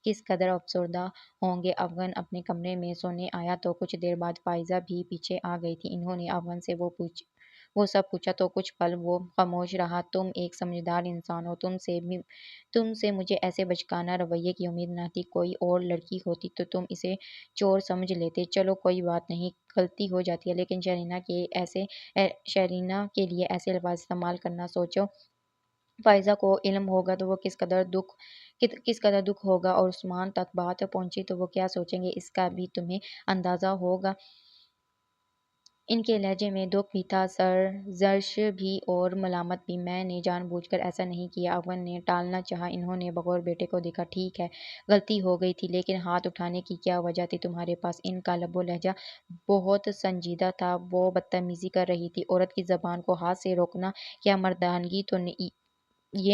کس قدر افسردہ ہوں گے۔ افغان اپنے کمرے میں سونے آیا تو کچھ دیر بعد فائزہ بھی پیچھے آ گئی تھی۔ انہوں نے افغان سے وہ وہ سب پوچھا تو کچھ پل وہ خاموش رہا۔ تم ایک سمجھدار انسان ہو، تم سے مجھے ایسے بچکانہ رویے کی امید نہ تھی۔ کوئی اور لڑکی ہوتی تو تم اسے چور سمجھ لیتے۔ چلو کوئی بات نہیں، غلطی ہو جاتی ہے، لیکن شرینہ کے لیے ایسے الفاظ استعمال کرنا سوچو۔ فائزہ کو علم ہوگا تو وہ کس قدر دکھ ہوگا، اور عثمان تک بات پہنچی تو وہ کیا سوچیں گے، اس کا بھی تمہیں اندازہ ہوگا۔ ان کے لہجے میں دکھ بھی تھا، سرزنش بھی اور ملامت بھی۔ میں نے جان بوجھ کر ایسا نہیں کیا، افغان نے ٹالنا چاہا۔ انہوں نے بغور بیٹے کو دیکھا۔ ٹھیک ہے، غلطی ہو گئی تھی، لیکن ہاتھ اٹھانے کی کیا وجہ تھی تمہارے پاس؟ ان کا لب و لہجہ بہت سنجیدہ تھا۔ وہ بدتمیزی کر رہی تھی۔ عورت کی زبان کو ہاتھ سے روکنا یہ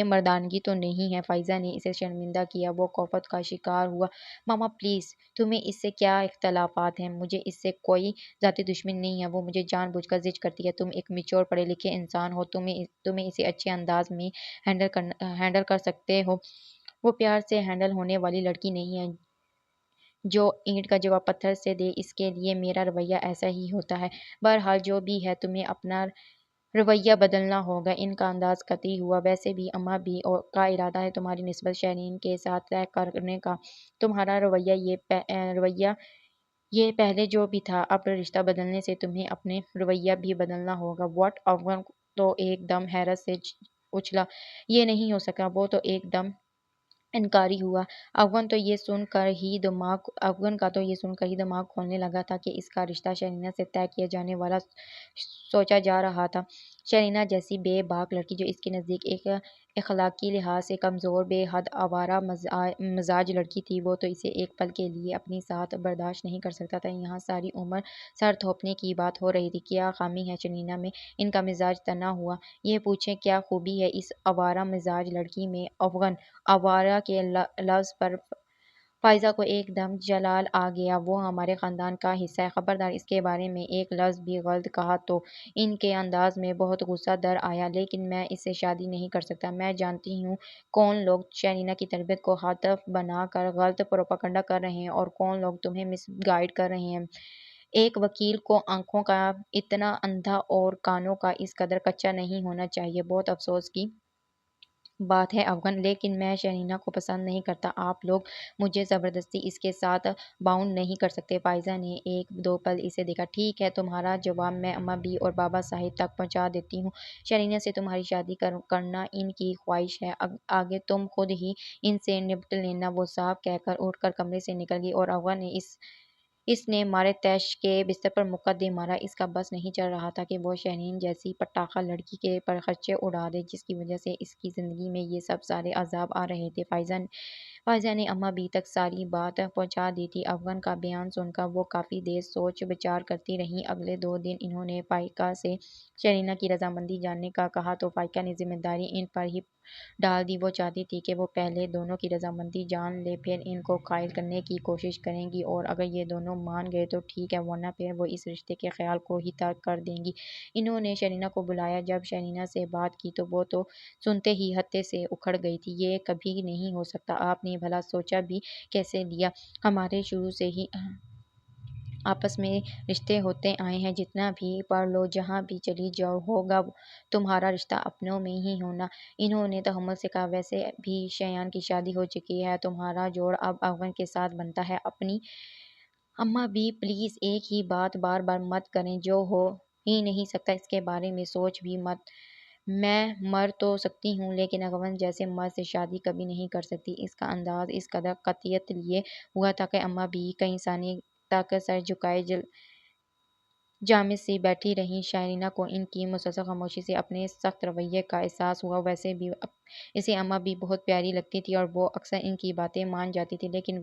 مردانگی تو نہیں ہے۔ فائزہ نے اسے شرمندہ کیا۔ وہ کوفت کا شکار ہوا۔ ماما پلیز، تمہیں اس سے کیا اختلافات ہیں؟ مجھے اس سے کوئی ذاتی دشمنی نہیں ہے۔ وہ مجھے جان بوجھ کر زج کرتی ہے۔ تم ایک میچور پڑھے لکھے انسان ہو، تمہیں اسے اچھے انداز میں ہینڈل کر سکتے ہو۔ وہ پیار سے ہینڈل ہونے والی لڑکی نہیں ہے جو اینٹ کا جواب پتھر سے دے۔ اس کے لیے میرا رویہ ایسا ہی ہوتا ہے۔ بہرحال جو بھی ہے، تمہیں اپنا رویہ بدلنا ہوگا۔ ان کا انداز قطعی ہوا۔ ویسے بھی اماں بھی کا ارادہ ہے تمہاری نسبت شرین کے ساتھ طے کرنے کا۔ تمہارا رویہ یہ پہلے جو بھی تھا، اب رشتہ بدلنے سے تمہیں اپنے رویہ بھی بدلنا ہوگا۔ واٹ؟ افغان تو ایک دم حیرت سے اچھلا۔ یہ نہیں ہو سکا۔ وہ تو ایک دم انکاری ہوا۔ افغان کا تو یہ سن کر ہی دماغ کھولنے لگا تھا کہ اس کا رشتہ شرینہ سے طے کیا جانے والا سوچا جا رہا تھا۔ شرینہ جیسی بے باک لڑکی جو اس کے نزدیک ایک اخلاقی لحاظ سے کمزور، بے حد آوارہ مزاج لڑکی تھی، وہ تو اسے ایک پل کے لیے اپنی ساتھ برداشت نہیں کر سکتا تھا۔ یہاں ساری عمر سر تھوپنے کی بات ہو رہی تھی۔ کیا خامی ہے شرینہ میں؟ ان کا مزاج تنا ہوا۔ یہ پوچھیں کیا خوبی ہے اس آوارہ مزاج لڑکی میں؟ افغان آوارہ کے لفظ پر فائزہ کو ایک دم جلال آ گیا۔ وہ ہمارے خاندان کا حصہ ہے، خبردار اس کے بارے میں ایک لفظ بھی غلط کہا تو۔ ان کے انداز میں بہت غصہ در آیا۔ لیکن میں اس سے شادی نہیں کر سکتا۔ میں جانتی ہوں کون لوگ شرینہ کی تربیت کو ہدف بنا کر غلط پروپیگنڈا کر رہے ہیں اور کون لوگ تمہیں مس گائیڈ کر رہے ہیں۔ ایک وکیل کو آنکھوں کا اتنا اندھا اور کانوں کا اس قدر کچا نہیں ہونا چاہیے۔ بہت افسوس کی بات ہے افغان، لیکن میں شرینہ کو پسند نہیں کرتا۔ آپ لوگ مجھے زبردستی اس کے ساتھ باؤنڈ نہیں کر سکتے۔ فائزہ نے ایک دو پل اسے دیکھا۔ ٹھیک ہے، تمہارا جواب میں اماں بھی اور بابا صاحب تک پہنچا دیتی ہوں۔ شرینہ سے تمہاری شادی کرنا ان کی خواہش ہے، آگے تم خود ہی ان سے نپٹ لینا۔ وہ صاف کہہ کر اٹھ کر کمرے سے نکل گئی اور افغان نے اس نے مارے تیش کے بستر پر مکہ دے مارا۔ اس کا بس نہیں چل رہا تھا کہ وہ شرین جیسی پٹاخہ لڑکی کے پرخرچے اڑا دے، جس کی وجہ سے اس کی زندگی میں یہ سب سارے عذاب آ رہے تھے۔ فائزہ نے اماں بھی تک ساری بات پہنچا دی تھی۔ افغان کا بیان سن کر وہ کافی دیر سوچ بچار کرتی رہیں۔ اگلے 2 دن انہوں نے فائقہ سے شرینہ کی رضامندی جاننے کا کہا تو فائقہ نے ذمہ داری ان پر ہی ڈال دی۔ وہ چاہتی تھی کہ وہ پہلے دونوں کی رضامندی جان لے، پھر ان کو قائل کرنے کی کوشش کریں گی، اور اگر یہ دونوں مان گئے تو ٹھیک ہے، ورنہ پھر وہ اس رشتے کے خیال کو ہی ترک کر دیں گی۔ انہوں نے شرینہ کو بلایا۔ جب شرینہ سے بات کی تو وہ تو سنتے ہی ہتے سے اکھڑ گئی تھی۔ یہ کبھی نہیں ہو سکتا، آپ نے بھلا سوچا بھی کیسے لیا؟ ہمارے شروع سے ہی آپس میں رشتے ہوتے آئے ہیں، جتنا بھی پڑھ لو، جہاں بھی چلی جاؤ، ہوگا تمہارا رشتہ اپنوں میں ہی ہونا۔ انہوں نے تحمل سے کہا۔ ویسے بھی شیان کی شادی ہو چکی ہے، تمہارا جوڑ اب افغان کے ساتھ بنتا ہے۔ اپنی اماں بھی پلیز ایک ہی بات بار بار مت کریں، جو ہو ہی نہیں سکتا اس کے بارے میں سوچ بھی مت۔ میں مر تو سکتی ہوں، لیکن افغان جیسے مرد سے شادی کبھی نہیں کر سکتی۔ اس کا انداز اس قدر قطعیت لیے ہوا تھا کہ اماں بھی کئی ثانیے تک سر جھکائے جامد سی بیٹھی رہیں۔ شرینہ کو ان کی مسلسل خاموشی سے اپنے سخت رویے کا احساس ہوا۔ ویسے بھی اسے اماں بھی بہت پیاری لگتی تھی اور وہ اکثر ان کی باتیں مان جاتی تھی، لیکن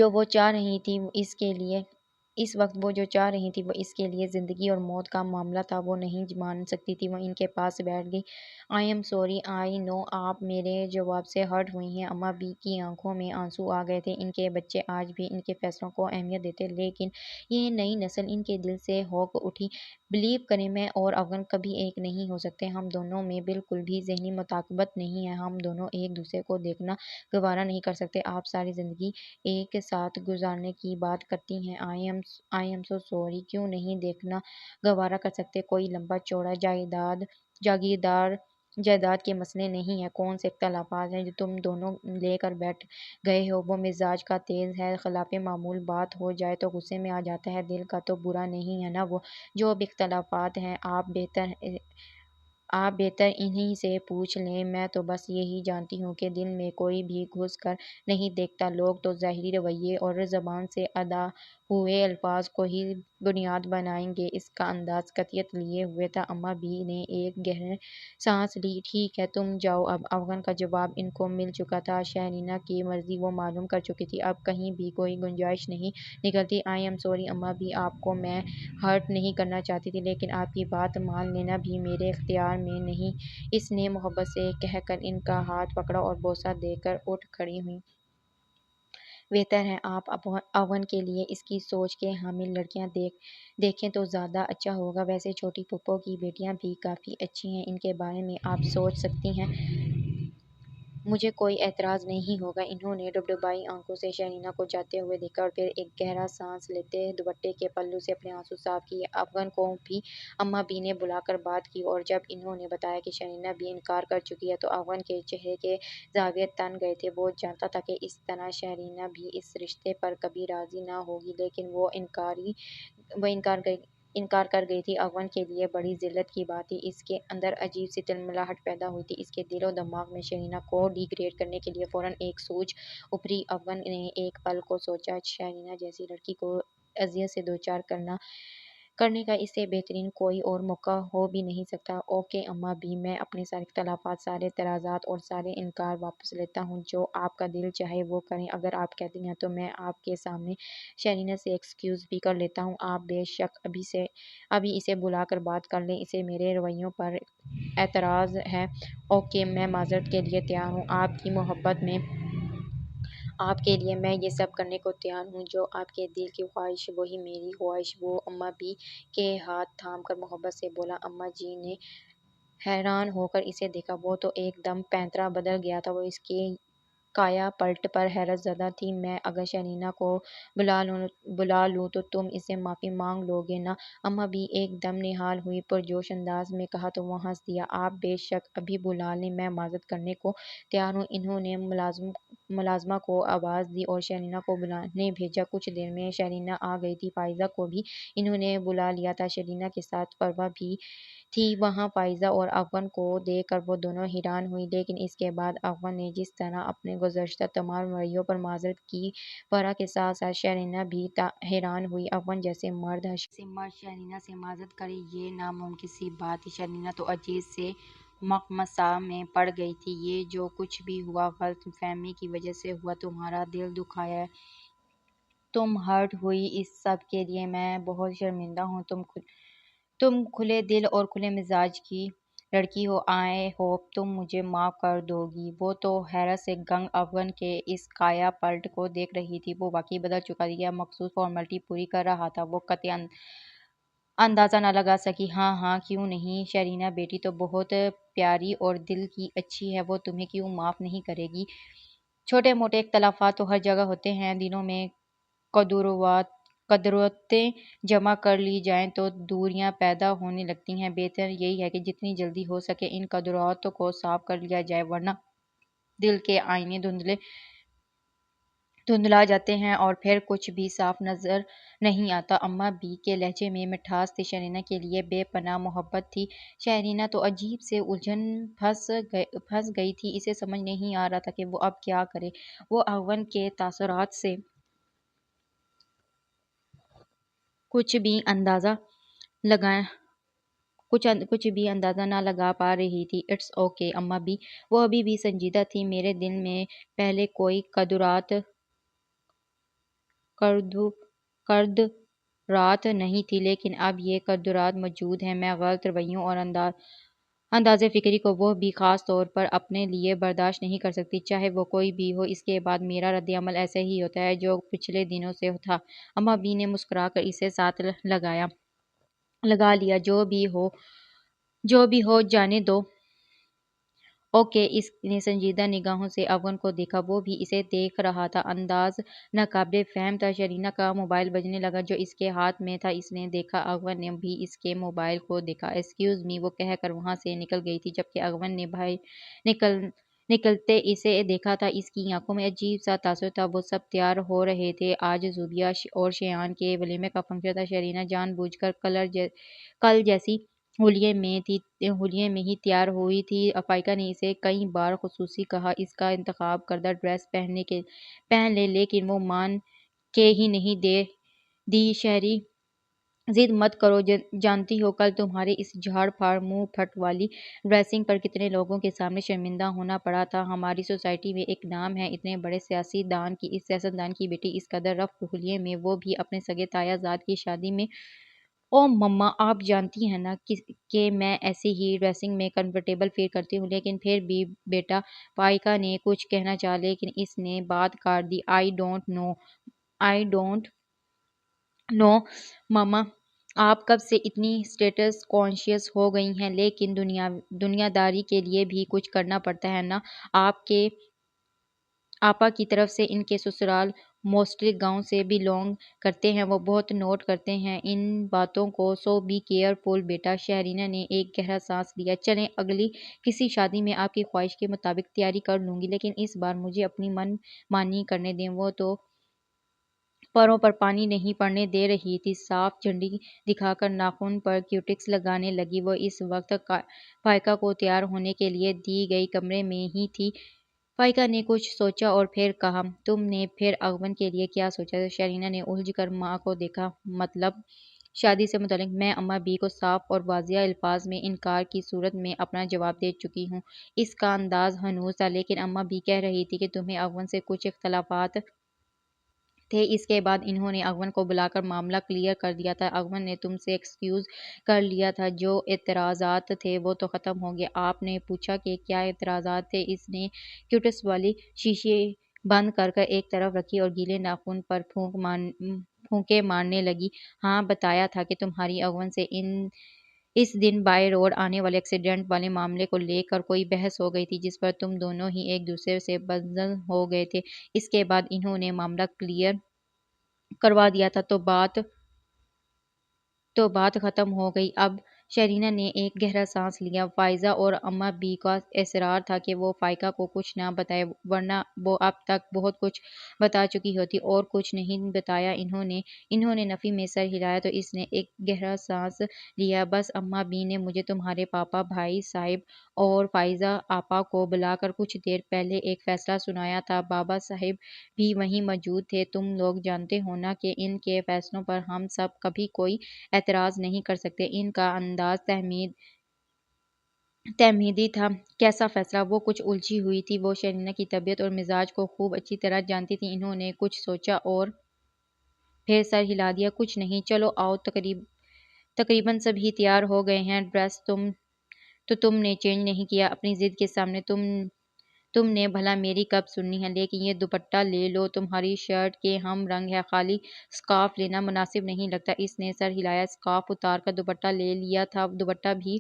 وہ چاہ رہی تھی اس وقت وہ جو چاہ رہی تھی وہ اس کے لیے زندگی اور موت کا معاملہ تھا۔ وہ نہیں مان سکتی تھی۔ وہ ان کے پاس بیٹھ گئی۔ آئی ایم سوری، آئی نو آپ میرے جواب سے ہرٹ ہوئی ہیں۔ اماں بھی کی آنکھوں میں آنسو آ گئے تھے۔ ان کے بچے آج بھی ان کے فیصلوں کو اہمیت دیتے، لیکن یہ نئی نسل ان کے دل سے ہوک اٹھی۔ بلیو کریں، میں اور افغان کبھی ایک نہیں ہو سکتے۔ ہم دونوں میں بالکل بھی ذہنی مطابقت نہیں ہے۔ ہم دونوں ایک دوسرے کو دیکھنا گوارا نہیں کر سکتے۔ آپ ساری زندگی ایک ساتھ گزارنے کی بات کرتی ہیں۔ I am I am so sorry کیوں نہیں دیکھنا گوارا کر سکتے؟ کوئی لمبا چوڑا جاگیردار جائیداد کے مسئلے نہیں ہیں، کون سے اختلافات ہیں جو تم دونوں لے کر بیٹھ گئے ہو؟ وہ مزاج کا تیز ہے، خلاف معمول بات ہو جائے تو غصے میں آ جاتا ہے، دل کا تو برا نہیں ہے نا وہ؟ جو بھی اختلافات ہیں آپ بہتر انہی سے پوچھ لیں، میں تو بس یہی جانتی ہوں کہ دل میں کوئی بھی گھس کر نہیں دیکھتا، لوگ تو ظاہری رویے اور زبان سے ادا ہوئے الفاظ کو ہی بنیاد بنائیں گے۔ اس کا انداز قطعیت لیے ہوئے تھا۔ اما بھی نے ایک گہری سانس لی۔ ٹھیک ہے تم جاؤ اب۔ افغان کا جواب ان کو مل چکا تھا، شہرینہ کی مرضی وہ معلوم کر چکی تھی، اب کہیں بھی کوئی گنجائش نہیں نکلتی۔ آئی ایم سوری اما بھی، آپ کو میں ہرٹ نہیں کرنا چاہتی تھی، لیکن آپ کی بات مان لینا بھی میرے اختیار میں نہیں۔ اس نے محبت سے کہہ کر ان کا ہاتھ پکڑا اور بوسہ دے کر اٹھ کھڑی ہوئی۔ بہتر ہے آپ افغان کے لیے اس کی سوچ کے حامل لڑکیاں دیکھیں تو زیادہ اچھا ہوگا، ویسے چھوٹی پھپھو کی بیٹیاں بھی کافی اچھی ہیں، ان کے بارے میں آپ سوچ سکتی ہیں، مجھے کوئی اعتراض نہیں ہوگا۔ انہوں نے ڈبڈبائی آنکھوں سے شہرینہ کو جاتے ہوئے دیکھا اور پھر ایک گہرا سانس لیتے دوپٹے کے پلو سے اپنے آنسو صاف کیے۔ افغان کو بھی اما بھی نے بلا کر بات کی اور جب انہوں نے بتایا کہ شہرینہ بھی انکار کر چکی ہے تو افغان کے چہرے کے زاویے تن گئے تھے۔ وہ جانتا تھا کہ اس طرح شہرینہ بھی اس رشتے پر کبھی راضی نہ ہوگی، لیکن وہ انکار کر گئی تھی۔ افغان کے لیے بڑی ذلت کی بات تھی، اس کے اندر عجیب سی تلملاہٹ پیدا ہوئی تھی، اس کے دل و دماغ میں شہرینہ کو ڈی گریڈ کرنے کے لیے فوراً ایک سوچ ابھری۔ افغان نے ایک پل کو سوچا، شہرینہ جیسی لڑکی کو اذیت سے دوچار کرنے کا اس سے بہترین کوئی اور موقع ہو بھی نہیں سکتا۔ اوکے اما بھی، میں اپنے سارے اختلافات، سارے اعتراضات اور سارے انکار واپس لیتا ہوں، جو آپ کا دل چاہے وہ کریں۔ اگر آپ کہتی ہیں تو میں آپ کے سامنے شہرینہ سے ایکسکیوز بھی کر لیتا ہوں۔ آپ بے شک ابھی اسے بلا کر بات کر لیں، اسے میرے رویوں پر اعتراض ہے۔ اوکے میں معذرت کے لیے تیار ہوں، آپ کی محبت میں آپ کے لیے میں یہ سب کرنے کو تیار ہوں، جو آپ کے دل کی خواہش وہی میری خواہش۔ وہ اما بھی کے ہاتھ تھام کر محبت سے بولا۔ اما جی نے حیران ہو کر اسے دیکھا، وہ تو ایک دم پینترا بدل گیا تھا، وہ اس کی کایا پلٹ پر حیرت زدہ تھی۔ میں اگر شہرینہ کو بلا لوں تو تم اس سے معافی مانگ لو گے نا؟ اما بھی ایک دم نہال ہوئی، پرجوش انداز میں کہا تو وہ ہنس دیا۔ آپ بے شک ابھی بلا لیں، میں معذرت کرنے کو تیار ہوں۔ انہوں نے ملازمہ کو آواز دی اور شہرینہ کو بلانے بھیجا۔ کچھ دیر میں شہرینہ آ گئی تھی، فائزہ کو بھی انہوں نے بلا لیا تھا، شہرینہ کے ساتھ فروا بھی تھی وہاں۔ فائزہ اور افغان کو دیکھ کر وہ دونوں حیران ہوئی، لیکن اس کے بعد افغان نے جس طرح اپنے گزشتہ تمام رویوں پر معذرت کی، فرح کے ساتھ ساتھ شہرینہ بھی حیران ہوئی۔ افغان جیسے مرد شہرینہ سے معذرت کرے، یہ ناممکن سی بات تھی۔ شہرینہ تو عجیب سے مخمصہ میں پڑ گئی تھی۔ یہ جو کچھ بھی ہوا غلط فہمی کی وجہ سے ہوا، تمہارا دل دکھایا، تم ہرٹ ہوئی، اس سب کے لیے میں بہت شرمندہ ہوں۔ تم کھلے دل اور کھلے مزاج کی لڑکی ہو، آئی ہوپ تم مجھے معاف کر دو گی۔ وہ تو حیرت سے گنگ افغان کے اس کایا پلٹ کو دیکھ رہی تھی، وہ واقعی بدل چکا تھا یا مخصوص فارمیلٹی پوری کر رہا تھا، وہ قطعی اندازہ نہ لگا سکی۔ ہاں ہاں کیوں نہیں، شہرینہ بیٹی تو بہت پیاری اور دل کی اچھی ہے، وہ تمہیں کیوں معاف نہیں کرے گی؟ چھوٹے موٹے اختلافات تو ہر جگہ ہوتے ہیں، دلوں میں قدرتیں جمع کر لی جائیں تو دوریاں پیدا ہونے لگتی ہیں۔ بہتر یہی ہے کہ جتنی جلدی ہو سکے ان قدرتوں کو صاف کر لیا جائے، ورنہ دل کے آئینے دھندلا جاتے ہیں اور پھر کچھ بھی صاف نظر نہیں آتا۔ اما بھی کے لہجے میں مٹھاس تھی، شہرینہ کے لیے بے پناہ محبت تھی۔ شہرینہ تو عجیب سے الجھن پھنس گئی تھی، اسے سمجھ نہیں آ رہا تھا کہ وہ اب کیا کرے۔ وہ افغان کے تاثرات سے کچھ بھی اندازہ نہ لگا پا رہی تھی۔ اٹس اوکے اما بھی، وہ ابھی بھی سنجیدہ تھی، میرے دل میں پہلے کوئی قدرات نہیں تھی، لیکن اب یہ قدرات موجود ہیں۔ میں غلط رویوں اور انداز فکری کو وہ بھی خاص طور پر اپنے لیے برداشت نہیں کر سکتی، چاہے وہ کوئی بھی ہو۔ اس کے بعد میرا رد عمل ایسا ہی ہوتا ہے جو پچھلے دنوں سے تھا۔ اما بھی نے مسکرا کر اسے ساتھ لگا لیا۔ جو بھی ہو جانے دو، اوکے، اس نے سنجیدہ نگاہوں سے افغان کو دیکھا، وہ بھی اسے دیکھ رہا تھا۔ انداز ناقابل فہم تھا۔ شرینہ کا موبائل بجنے لگا جو اس کے ہاتھ میں تھا۔ اس نے دیکھا، افغان نے بھی اس کے موبائل کو دیکھا۔ ایکسکیوز می وہ کہہ کر وہاں سے نکل گئی تھی، جبکہ افغان نے باہر نکلتے اسے دیکھا تھا۔ اس کی آنکھوں میں عجیب سا تاثر تھا۔ وہ سب تیار ہو رہے تھے۔ آج زوبیہ اور شایان کے ولیمے کا فنکشن تھا۔ شرینہ جان بوجھ کر کل جیسی حلیے میں ہی تیار ہوئی تھی۔ فائقہ نے اسے کئی بار خصوصی کہا اس کا انتخاب کردہ ڈریس پہن لے، لیکن وہ مان کے ہی نہیں دی۔ شہری ضد مت کرو، جانتی ہو کل تمہارے اس جھاڑ پھاڑ منہ پھٹ والی ڈریسنگ پر کتنے لوگوں کے سامنے شرمندہ ہونا پڑا تھا۔ ہماری سوسائٹی میں ایک نام ہے اتنے بڑے سیاستدان کی بیٹی اس قدر رف حلیے میں، وہ بھی اپنے سگے تایا زاد کی شادی میں۔ او مما، آپ جانتی ہیں نا کہ میں ایسی ہی ڈریسنگ میں کمفرٹیبل فیل کرتی ہوں۔ لیکن پھر بھی بیٹا، فائقہ نے کچھ کہنا چاہا لیکن اس نے بات کاٹ دی۔ آئی ڈونٹ نو مما، آپ کب سے اتنی اسٹیٹس کانشیس ہو گئی ہیں؟ لیکن دنیا داری کے لیے بھی کچھ کرنا پڑتا ہے نا۔ آپا کی طرف سے ان کے سسرال موسٹلی گاؤں سے بلونگ کرتے ہیں، وہ بہت نوٹ کرتے ہیں ان باتوں کو، سو بی کیئر فل بیٹا۔ شرینہ نے ایک گہرا سانس لیا۔ چلیں، اگلی کسی شادی میں آپ کی خواہش کے مطابق تیاری کر لوں گی، لیکن اس بار مجھے اپنی من مانی کرنے دیں۔ وہ تو پروں پر پانی نہیں پڑنے دے رہی تھی، صاف جھنڈی دکھا کر ناخن پر کیوٹکس لگانے لگی۔ وہ اس وقت فائقہ کو تیار ہونے کے لیے دی گئی کمرے میں ہی تھی۔ فائقہ نے کچھ سوچا اور پھر کہا، تم نے پھر افغان کے لیے کیا سوچا؟ شرینہ نے الجھ کر ماں کو دیکھا۔ مطلب شادی سے متعلق میں اماں بی کو صاف اور واضح الفاظ میں انکار کی صورت میں اپنا جواب دے چکی ہوں۔ اس کا انداز ہنوز تھا، لیکن اماں بی کہہ رہی تھی کہ تمہیں افغان سے کچھ اختلافات تھے۔ اس کے بعد انہوں نے افغان کو بلا کر معاملہ کلیئر کر دیا تھا۔ افغان نے تم سے ایکسکیوز کر لیا تھا، جو اعتراضات تھے وہ تو ختم ہو گئے۔ آپ نے پوچھا کہ کیا اعتراضات تھے؟ اس نے کیوٹکس والی شیشی بند کر ایک طرف رکھی اور گیلے ناخن پر پھونکے مارنے لگی۔ ہاں، بتایا تھا کہ تمہاری افغان سے اس دن بائی روڈ آنے والے ایکسیڈنٹ والے معاملے کو لے کر کوئی بحث ہو گئی تھی، جس پر تم دونوں ہی ایک دوسرے سے بدظن ہو گئے تھے۔ اس کے بعد انہوں نے معاملہ کلیئر کروا دیا تھا تو بات ختم ہو گئی۔ اب شرینہ نے ایک گہرا سانس لیا۔ فائزہ اور اماں بی کا اصرار تھا کہ وہ فائقہ کو کچھ نہ بتائے، ورنہ وہ اب تک بہت کچھ بتا چکی ہوتی، اور کچھ نہیں بتایا انہوں نے نفی میں سر ہلایا تو اس نے ایک گہرا سانس لیا۔ بس اماں بی نے مجھے تمہارے پاپا، بھائی صاحب اور فائزہ آپا کو بلا کر کچھ دیر پہلے ایک فیصلہ سنایا تھا۔ بابا صاحب بھی وہیں موجود تھے۔ تم لوگ جانتے ہو نا کہ ان کے فیصلوں پر ہم سب کبھی کوئی اعتراض نہیں کر سکتے۔ ان کا انداز تہمتی تھا۔ کیسا فیصلہ؟ وہ کچھ الجھی ہوئی تھی۔ وہ شرینہ کی طبیعت اور مزاج کو خوب اچھی طرح جانتی تھی۔ انہوں نے کچھ سوچا اور پھر سر ہلا دیا۔ کچھ نہیں، چلو آؤ، تقریباً سب ہی تیار ہو گئے ہیں۔ ڈریس تم نے چینج نہیں کیا اپنی ضد کے سامنے؟ تم نے بھلا میری کب سننی ہے؟ لیکن یہ دوپٹہ لے لو، تمہاری شرٹ کے ہم رنگ ہے، خالی اسکارف لینا مناسب نہیں لگتا۔ اس نے سر ہلایا۔ اسکارف اتار کر دوپٹہ لے لیا تھا۔ دوپٹہ بھی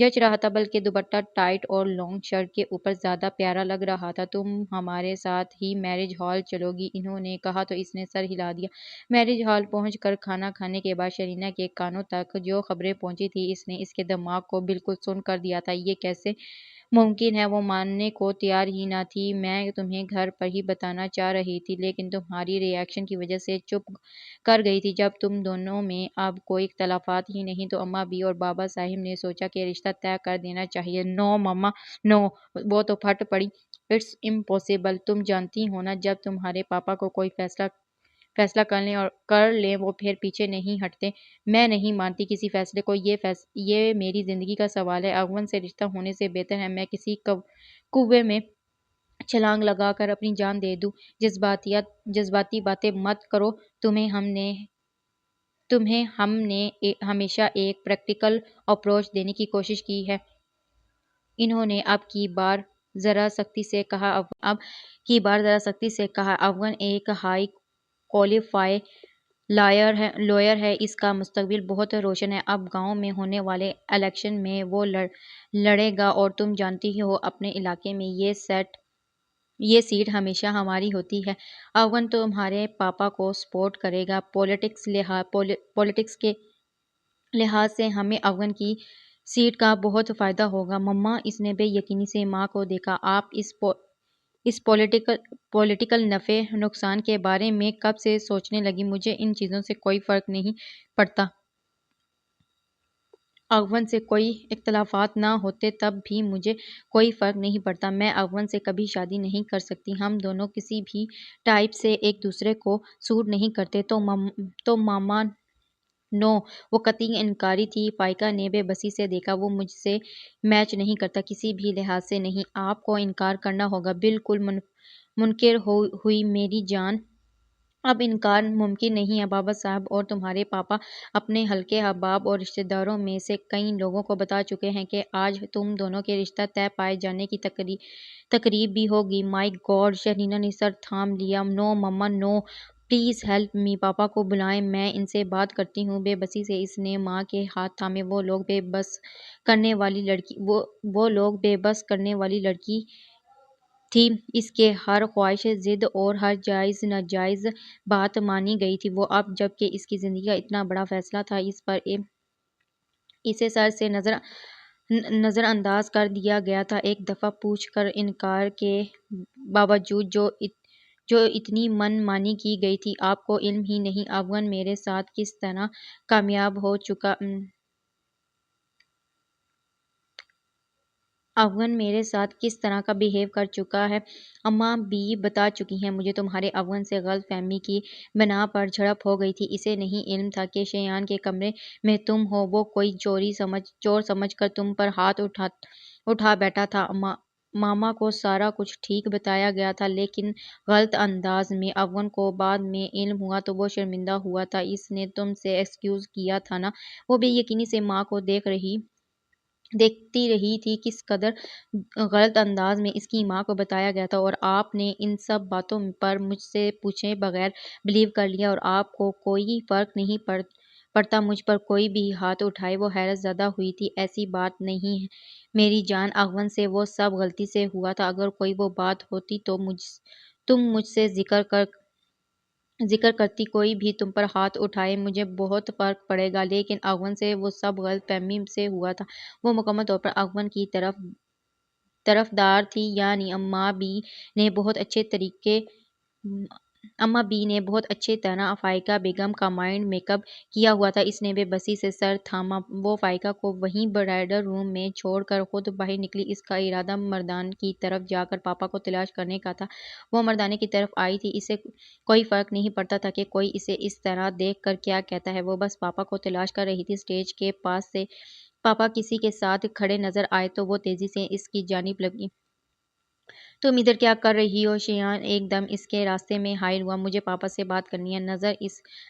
جچ رہا تھا، بلکہ دوپٹہ ٹائٹ اور لانگ شرٹ کے اوپر زیادہ پیارا لگ رہا تھا۔ تم ہمارے ساتھ ہی میرج ہال چلو گی؟ انہوں نے کہا تو اس نے سر ہلا دیا۔ میرج ہال پہنچ کر کھانا کھانے کے بعد شرینہ کے کانوں تک جو خبریں پہنچی تھیں، اس نے اس کے دماغ کو بالکل سن کر دیا تھا۔ یہ کیسے ممکن ہے؟ وہ ماننے کو تیار ہی نہ تھی۔ میں تمہیں گھر پر ہی بتانا چاہ رہی تھی، لیکن تمہاری ری ایکشن کی وجہ سے چپ کر گئی تھی۔ جب تم دونوں میں اب کوئی اختلافات ہی نہیں تو اماں بی اور بابا صاحب نے سوچا کہ رشتہ طے کر دینا چاہیے۔ نو مما، نو، وہ تو پھٹ پڑی۔ It's impossible. تم جانتی ہو نا، جب تمہارے پاپا کو کوئی فیصلہ کر لیں وہ پھر پیچھے نہیں ہٹتے۔ میں نہیں مانتی کسی فیصلے کو۔ یہ میری زندگی کا سوال ہے۔ افغان سے رشتہ ہونے سے بہتر ہے میں کسی کنویں میں چھلانگ لگا کر اپنی جان دے دوں۔ جذباتی باتیں مت کرو۔ تمہیں ہم نے ہمیشہ ایک پریکٹیکل اپروچ دینے کی کوشش کی ہے۔ انہوں نے اب کی بار ذرا سختی سے کہا۔ افغان ایک ہائی کوالیفائی لوئر ہے، اس کا مستقبل بہت روشن ہے۔ اب گاؤں میں ہونے والے الیکشن میں وہ لڑے گا اور تم جانتی ہو اپنے علاقے میں یہ سیٹ ہمیشہ ہماری ہوتی ہے۔ افغان تمہارے پاپا کو سپورٹ کرے گا۔ پولیٹکس کے لحاظ سے ہمیں افغان کی سیٹ کا بہت فائدہ ہوگا۔ مما، اس نے بے یقینی سے ماں کو دیکھا۔ آپ اس پولیٹیکل نفع نقصان کے بارے میں کب سے سوچنے لگی؟ مجھے ان چیزوں سے کوئی فرق نہیں پڑتا۔ افغان سے کوئی اختلافات نہ ہوتے تب بھی مجھے کوئی فرق نہیں پڑتا۔ میں افغان سے کبھی شادی نہیں کر سکتی۔ ہم دونوں کسی بھی ٹائپ سے ایک دوسرے کو سوٹ نہیں کرتے۔ تو ماما نو، وہ قطعی انکاری تھی۔ فائقہ نے بے بسی سے دیکھا۔ وہ مجھ سے میچ نہیں کرتا، کسی بھی لحاظ سے نہیں۔ آپ کو انکار کرنا ہوگا۔ بالکل منکر ہوئی میری جان۔ اب انکار ممکن نہیں ہے۔ بابا صاحب اور تمہارے پاپا اپنے حلقے احباب اور رشتہ داروں میں سے کئی لوگوں کو بتا چکے ہیں کہ آج تم دونوں کے رشتہ طے پائے جانے کی تقریب بھی ہوگی۔ مائی گاڈ! شہرینا نے سر تھام لیا۔ نو مما نو، پلیز ہیلپ می۔ پاپا کو بلائیں، میں ان سے بات کرتی ہوں۔ بے بسی سے اس نے ماں کے ہاتھ تھامے۔ وہ لوگ بے بس کرنے والی لڑکی تھی۔ اس کے ہر خواہش، ضد اور ہر جائز ناجائز بات مانی گئی تھی۔ وہ اب جب کہ اس کی زندگی کا اتنا بڑا فیصلہ تھا، اس پر اسے سر سے نظر انداز کر دیا گیا تھا۔ ایک دفعہ پوچھ کر انکار کے باوجود جو اتنی من مانی کی گئی تھی۔ آپ کو علم ہی نہیں افغان میرے ساتھ کس طرح کامیاب ہو چکا افغان میرے ساتھ کس طرح کا بیہیو کر چکا ہے۔ اماں بھی بتا چکی ہیں مجھے۔ تمہارے افغان سے غلط فہمی کی بنا پر جھڑپ ہو گئی تھی۔ اسے نہیں علم تھا کہ شیان کے کمرے میں تم ہو۔ وہ کوئی چور سمجھ کر تم پر ہاتھ اٹھا بیٹھا تھا۔ ماما کو سارا کچھ ٹھیک بتایا گیا تھا، لیکن غلط انداز میں۔ افغان کو بعد میں علم ہوا تو وہ شرمندہ ہوا تھا۔ اس نے تم سے ایکسکیوز کیا تھا نا؟ وہ بے یقینی سے ماں کو دیکھتی رہی تھی۔ کس قدر غلط انداز میں اس کی ماں کو بتایا گیا تھا، اور آپ نے ان سب باتوں پر مجھ سے پوچھے بغیر بلیو کر لیا، اور آپ کو کوئی فرق نہیں پڑتا مجھ پر کوئی بھی ہاتھ اٹھائے۔ وہ حیرت زدہ ہوئی تھی۔ ایسی بات نہیں ہے میری جان، افغان سے وہ سب غلطی سے ہوا تھا۔ اگر کوئی وہ بات ہوتی تو تم مجھ سے ذکر کرتی، کوئی بھی تم پر ہاتھ اٹھائے، مجھے بہت فرق پڑے گا، لیکن افغان سے وہ سب غلط فہمی سے ہوا تھا۔ وہ مکمل طور پر افغان کی طرفدار تھی، یعنی اماں بی نے بہت اچھے طرح فائقہ بیگم کا مائنڈ میک اپ کیا ہوا تھا۔ اس نے بے بسی سے سر تھاما۔ وہ فائقہ کو وہیں برائڈل روم میں چھوڑ کر خود باہر نکلی۔ اس کا ارادہ مردان کی طرف جا کر پاپا کو تلاش کرنے کا تھا۔ وہ مردانے کی طرف آئی تھی۔ اسے کوئی فرق نہیں پڑتا تھا کہ کوئی اسے اس طرح دیکھ کر کیا کہتا ہے۔ وہ بس پاپا کو تلاش کر رہی تھی۔ اسٹیج کے پاس سے پاپا کسی کے ساتھ کھڑے نظر آئے تو وہ تیزی سے اس کی جانب لگی۔ تم ادھر کیا کر رہی ہو؟ شیان ایک دم اس کے راستے میں حائل ہوا۔ مجھے پاپا سے بات کرنی ہے۔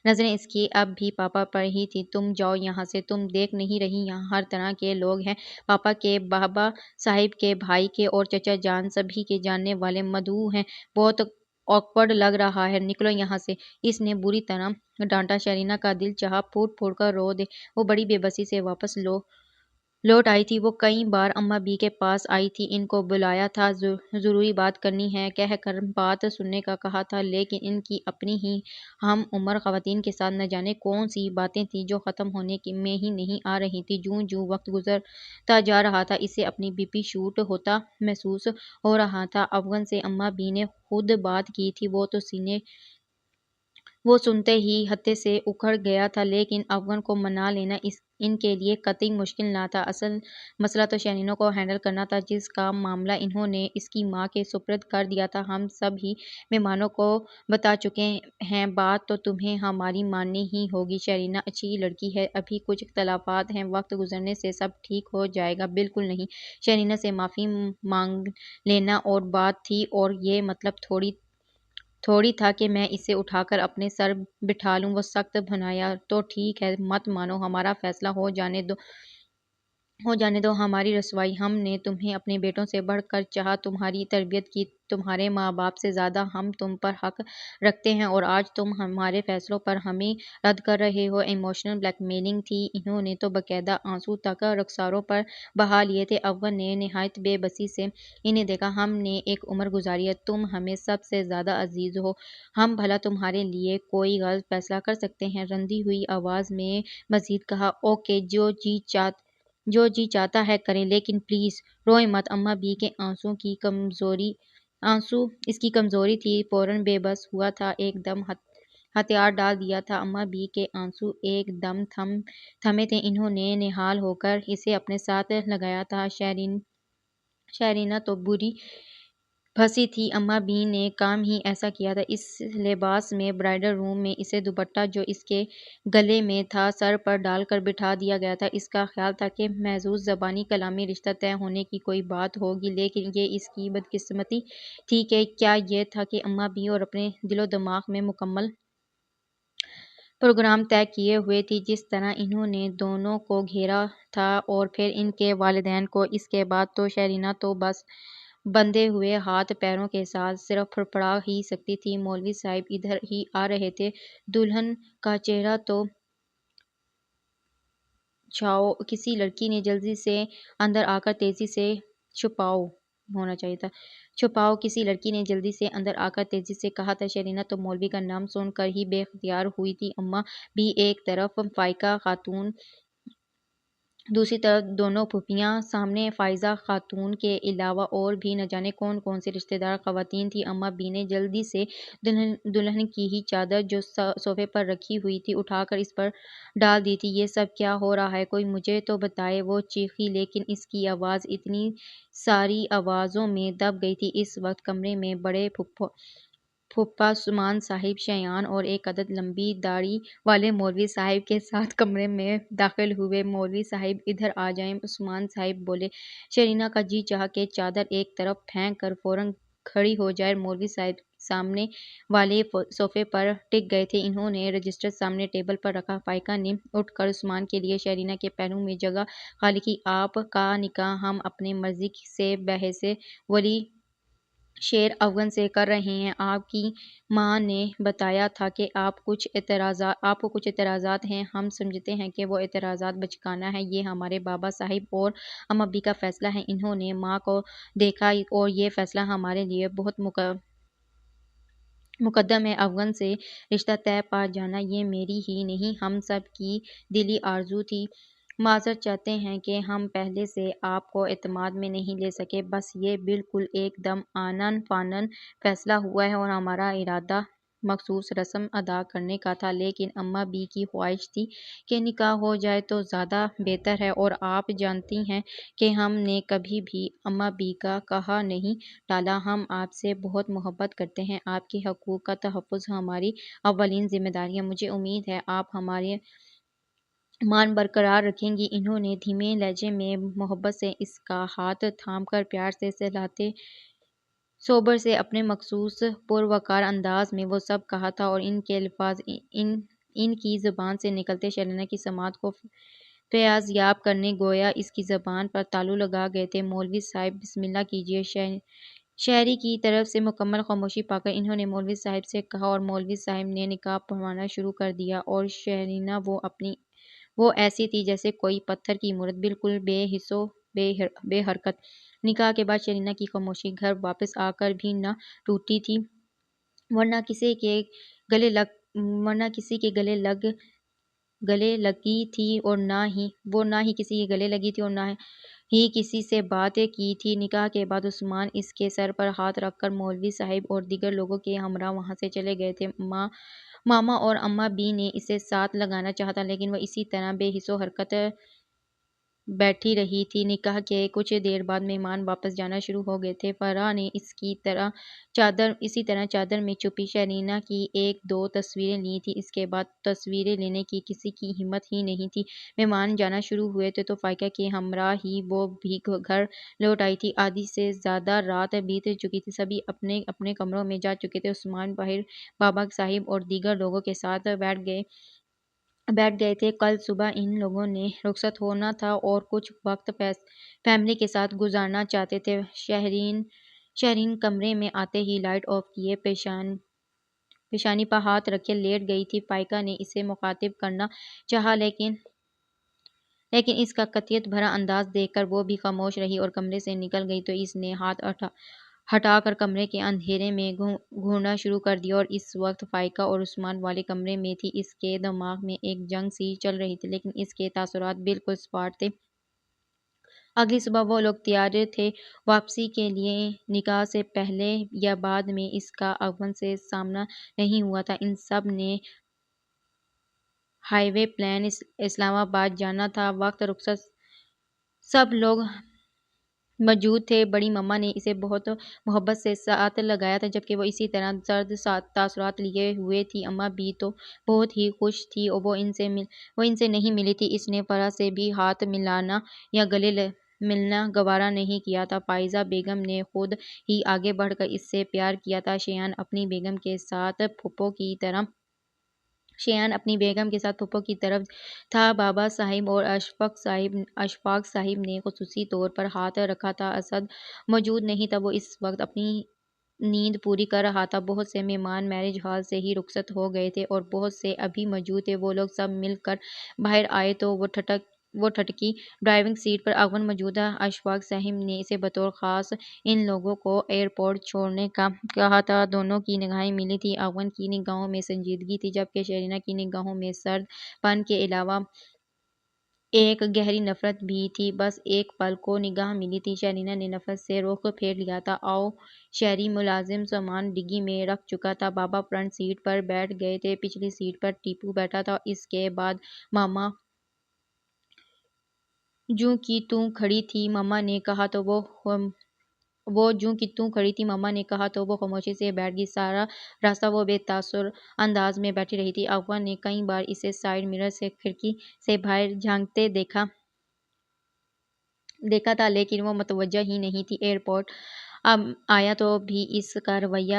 نظریں اس کی اب بھی پاپا پر ہی تھیں۔ تم جاؤ یہاں سے۔ تم دیکھ نہیں رہی یہاں ہر طرح کے لوگ ہیں، پاپا کے، بابا صاحب کے، بھائی کے اور چچا جان، سبھی کے جاننے والے مدعو ہیں۔ بہت آکورڈ لگ رہا ہے، نکلو یہاں سے۔ اس نے بری طرح ڈانٹا۔ شیرینا کا دل چاہا پھوٹ پھوٹ کر رو دے۔ وہ بڑی بے بسی سے واپس لوٹ آئی تھی۔ وہ کئی بار اماں بی کے پاس آئی تھی، ان کو بلایا تھا، ضروری بات کرنی ہے کہہ کر بات سننے کا کہا تھا، لیکن ان کی اپنی ہی ہم عمر خواتین کے ساتھ نہ جانے کون سی باتیں تھیں جو ختم ہونے میں ہی نہیں آ رہی تھیں۔ جوں جوں وقت گزرتا جا رہا تھا، اسے اپنی بی پی شوٹ ہوتا محسوس ہو رہا تھا۔ افغان سے اماں بی نے خود بات کی تھی، وہ سنتے ہی ہتے سے اکھڑ گیا تھا، لیکن افغان کو منا لینا ان کے لیے قطعی مشکل نہ تھا۔ اصل مسئلہ تو شیرینہ کو ہینڈل کرنا تھا، جس کا معاملہ انہوں نے اس کی ماں کے سپرد کر دیا تھا۔ ہم سب ہی مہمانوں کو بتا چکے ہیں، بات تو تمہیں ہماری ماننی ہی ہوگی۔ شیرینہ اچھی لڑکی ہے، ابھی کچھ اختلافات ہیں، وقت گزرنے سے سب ٹھیک ہو جائے گا۔ بالکل نہیں، شیرینہ سے معافی مانگ لینا اور بات تھی، اور یہ مطلب تھوڑی تھا کہ میں اسے اٹھا کر اپنے سر بٹھا لوں۔ وہ سخت بھنایا تو ٹھیک ہے، مت مانو، ہمارا فیصلہ ہو جانے دو۔ ہو جانے دو ہماری رسوائی، ہم نے تمہیں اپنے بیٹوں سے بڑھ کر چاہا، تمہاری تربیت کی، تمہارے ماں باپ سے زیادہ ہم تم پر حق رکھتے ہیں، اور آج تم ہمارے فیصلوں پر ہمیں رد کر رہے ہو۔ ایموشنل بلیک میلنگ تھی، انہوں نے تو باقاعدہ آنسو تک رخساروں پر بہا لیے تھے۔ اول نے نہایت بے بسی سے انہیں دیکھا۔ ہم نے ایک عمر گزاری ہے، تم ہمیں سب سے زیادہ عزیز ہو، ہم بھلا تمہارے لیے کوئی غلط فیصلہ کر سکتے ہیں؟ رندی ہوئی آواز میں مزید کہا، اوکے، جو جی چاہتا ہے کریں، لیکن پلیز روئیں مت۔ اماں بی کے آنسو اس کی کمزوری تھی، فوراً بے بس ہوا تھا، ایک دم ہتھیار ڈال دیا تھا۔ اماں بی کے آنسو ایک دم تھمے تھے، انہوں نے نہال ہو کر اسے اپنے ساتھ لگایا تھا۔ شیرینہ تو بری پھنسی تھی، اماں بی نے کام ہی ایسا کیا تھا، اس لباس میں برائڈل روم میں اسے دوپٹہ جو اس کے گلے میں تھا سر پر ڈال کر بٹھا دیا گیا تھا۔ اس کا خیال تھا کہ محض زبانی کلامی رشتہ طے ہونے کی کوئی بات ہوگی، لیکن یہ اس کی بدقسمتی تھی کہ کیا یہ تھا کہ اماں بی اور اپنے دل و دماغ میں مکمل پروگرام طے کیے ہوئے تھی، جس طرح انہوں نے دونوں کو گھیرا تھا اور پھر ان کے والدین کو۔ اس کے بعد تو شیرینہ تو بس بندھے ہوئے ہاتھ پیروں کے ساتھ صرف پھڑپڑا ہی سکتی تھی۔ مولوی صاحب ادھر ہی آ رہے تھے، دلہن کا چہرہ تو چھاؤ، کسی لڑکی نے جلدی سے اندر آ کر تیزی سے چھپاؤ کسی لڑکی نے جلدی سے اندر آ کر تیزی سے کہا تھا۔ شیرینہ تو مولوی کا نام سن کر ہی بے اختیار ہوئی تھی، اماں بھی ایک طرف، فائقہ خاتون دوسری طرف، دونوں پھوپھیاں سامنے۔ فائزہ خاتون کے علاوہ اور بھی نہ جانے کون کون سی رشتہ دار خواتین تھیں۔ اماں بی نے جلدی سے دلہن کی ہی چادر جو صوفے پر رکھی ہوئی تھی اٹھا کر اس پر ڈال دی تھی۔ یہ سب کیا ہو رہا ہے؟ کوئی مجھے تو بتائے، وہ چیخی، لیکن اس کی آواز اتنی ساری آوازوں میں دب گئی تھی۔ اس وقت کمرے میں بڑے پھوپھا عثمان صاحب شیان اور ایک عدد لمبی داڑھی والے مولوی صاحب کے ساتھ کمرے میں داخل ہوئے۔ مولوی صاحب ادھر آ جائیں، عثمان صاحب بولے۔ شیرینہ کا جی چاہا کہ چادر ایک طرف پھینک کر فوراً کھڑی ہو جائے۔ مولوی صاحب سامنے والے صوفے پر ٹک گئے تھے، انہوں نے رجسٹر سامنے ٹیبل پر رکھا۔ فائقہ نے اٹھ کر عثمان کے لیے شیرینہ کے پیروں میں جگہ خالی کی۔ آپ کا نکاح ہم اپنی مرضی سے بحیث ولی شیر افغان سے کر رہے ہیں۔ آپ کی ماں نے بتایا تھا کہ آپ کو کچھ اعتراضات ہیں، ہم سمجھتے ہیں کہ وہ اعتراضات بچکانہ ہیں، یہ ہمارے بابا صاحب اور اماں بی کا فیصلہ ہے۔ انہوں نے ماں کو دیکھا، اور یہ فیصلہ ہمارے لیے بہت مقدم ہے۔ افغان سے رشتہ طے پا جانا یہ میری ہی نہیں، ہم سب کی دلی آرزو تھی۔ معذرت چاہتے ہیں کہ ہم پہلے سے آپ کو اعتماد میں نہیں لے سکے، بس یہ بالکل ایک دم آنن فانن فیصلہ ہوا ہے، اور ہمارا ارادہ مخصوص رسم ادا کرنے کا تھا، لیکن اماں بی کی خواہش تھی کہ نکاح ہو جائے تو زیادہ بہتر ہے، اور آپ جانتی ہیں کہ ہم نے کبھی بھی اماں بی کا کہا نہیں ٹالا۔ ہم آپ سے بہت محبت کرتے ہیں، آپ کے حقوق کا تحفظ ہماری اولین ذمہ داری ہے، مجھے امید ہے آپ ہمارے مان برقرار رکھیں گی۔ انہوں نے دھیمے لہجے میں محبت سے اس کا ہاتھ تھام کر پیار سے سہلاتے صبر سے اپنے مخصوص پروقار انداز میں وہ سب کہا تھا، اور ان کے الفاظ ان کی زبان سے نکلتے شیرینہ کی سماعت کو فیاض یاب کرنے گویا اس کی زبان پر تالو لگا گئے تھے۔ مولوی صاحب بسم اللہ کیجئے۔ شہری کی طرف سے مکمل خاموشی پا کر انہوں نے مولوی صاحب سے کہا، اور مولوی صاحب نے نکاح پڑھوانا شروع کر دیا، اور شیرینہ وہ ایسی تھی جیسے کوئی پتھر کی مورت، بالکل بے حس و بے حرکت۔ نکاح کے بعد شیرینہ کی خاموشی گھر واپس آ کر بھی نہ ٹوٹی تھی، ورنہ کسی کے گلے لگی تھی اور نہ ہی کسی کے گلے لگی تھی اور نہ ہی کسی سے بات کی تھی۔ نکاح کے بعد عثمان اس کے سر پر ہاتھ رکھ کر مولوی صاحب اور دیگر لوگوں کے ہمراہ وہاں سے چلے گئے تھے۔ ماما اور اماں بی نے اسے ساتھ لگانا چاہا تھا، لیکن وہ اسی طرح بے حس و حرکت بیٹھی رہی تھی۔ نکاح کے کچھ دیر بعد مہمان واپس جانا شروع ہو گئے تھے۔ فرح نے اسی طرح چادر میں چھپی شیرینہ کی ایک دو تصویریں لی تھیں، اس کے بعد تصویریں لینے کی کسی کی ہمت ہی نہیں تھی۔ مہمان جانا شروع ہوئے تھے تو فائقہ کے ہمراہ ہی وہ بھی گھر لوٹ آئی تھی۔ آدھی سے زیادہ رات بیت چکی تھی، سبھی اپنے اپنے کمروں میں جا چکے تھے۔ عثمان باہر بابا صاحب اور دیگر لوگوں کے ساتھ بیٹھ گئے بیٹھ گئے تھے۔ کل صبح ان لوگوں نے رخصت ہونا تھا اور کچھ وقت فیملی کے ساتھ گزارنا چاہتے تھے۔ شہرین کمرے میں آتے ہی لائٹ آف کیے پیشانی پر ہاتھ رکھے لیٹ گئی تھی۔ فائقہ نے اسے مخاطب کرنا چاہا لیکن اس کا قطعیت بھرا انداز دیکھ کر وہ بھی خاموش رہی اور کمرے سے نکل گئی تو اس نے ہاتھ ہٹا کر کمرے کے اندھیرے میں گھورنا شروع کر دیا اور اس وقت فائقہ اور عثمان والے کمرے میں تھی۔ اس کے دماغ میں ایک جنگ سی چل رہی تھی لیکن اس کے تاثرات بالکل سپاٹ تھے۔ اگلی صبح وہ لوگ تیار تھے واپسی کے لیے۔ نکاح سے پہلے یا بعد میں اس کا اون سے سامنا نہیں ہوا تھا۔ ان سب نے ہائی وے پلان اسلام آباد جانا تھا۔ وقت رخصت سب لوگ موجود تھے۔ بڑی مما نے اسے بہت محبت سے ساتھ لگایا تھا جبکہ وہ اسی طرح سرد تاثرات لیے ہوئے تھی۔ اماں بھی تو بہت ہی خوش تھی، وہ ان سے نہیں ملی تھی۔ اس نے فرح سے بھی ہاتھ ملانا یا گلے ملنا گوارا نہیں کیا تھا۔ فائزہ بیگم نے خود ہی آگے بڑھ کر اس سے پیار کیا تھا۔ شایان اپنی بیگم کے ساتھ پھپھو کی طرف تھا۔ بابا صاحب اور اشفاق صاحب نے خصوصی طور پر ہاتھ رکھا تھا۔ اسد موجود نہیں تھا، وہ اس وقت اپنی نیند پوری کر رہا تھا۔ بہت سے مہمان میرج ہال سے ہی رخصت ہو گئے تھے اور بہت سے ابھی موجود تھے۔ وہ لوگ سب مل کر باہر آئے تو وہ ٹھٹکی۔ ڈرائیونگ سیٹ پر اون موجود تھا۔ اشفاق صاحب نے اسے بطور خاص ان لوگوں کو ایئرپورٹ چھوڑنے کا کہا تھا۔ دونوں کی نگاہیں ملی تھیں۔ اون کی نگاہوں میں سنجیدگی تھی جبکہ شرینہ کی نگاہوں میں سرد پن کے علاوہ ایک گہری نفرت بھی تھی۔ بس ایک پل کو نگاہ ملی تھی۔ شرینہ نے نفرت سے رخ پھیر لیا تھا۔ آؤ شہری ملازم سامان ڈگی میں رکھ چکا تھا۔ بابا فرنٹ سیٹ پر بیٹھ گئے تھے، پچھلی سیٹ پر ٹیپو بیٹھا تھا۔ اس کے بعد ماما جوں کی توں کھڑی تھی ماما نے کہا تو وہ خاموشی سے بیٹھ گئی۔ سارا راستہ وہ بے تاثر انداز میں بیٹھی رہی تھی۔ اون نے کئی بار اسے سائیڈ مرر سے کھڑکی سے باہر جھانکتے دیکھا تھا لیکن وہ متوجہ ہی نہیں تھی۔ ایئرپورٹ آیا تو بھی اس کا رویہ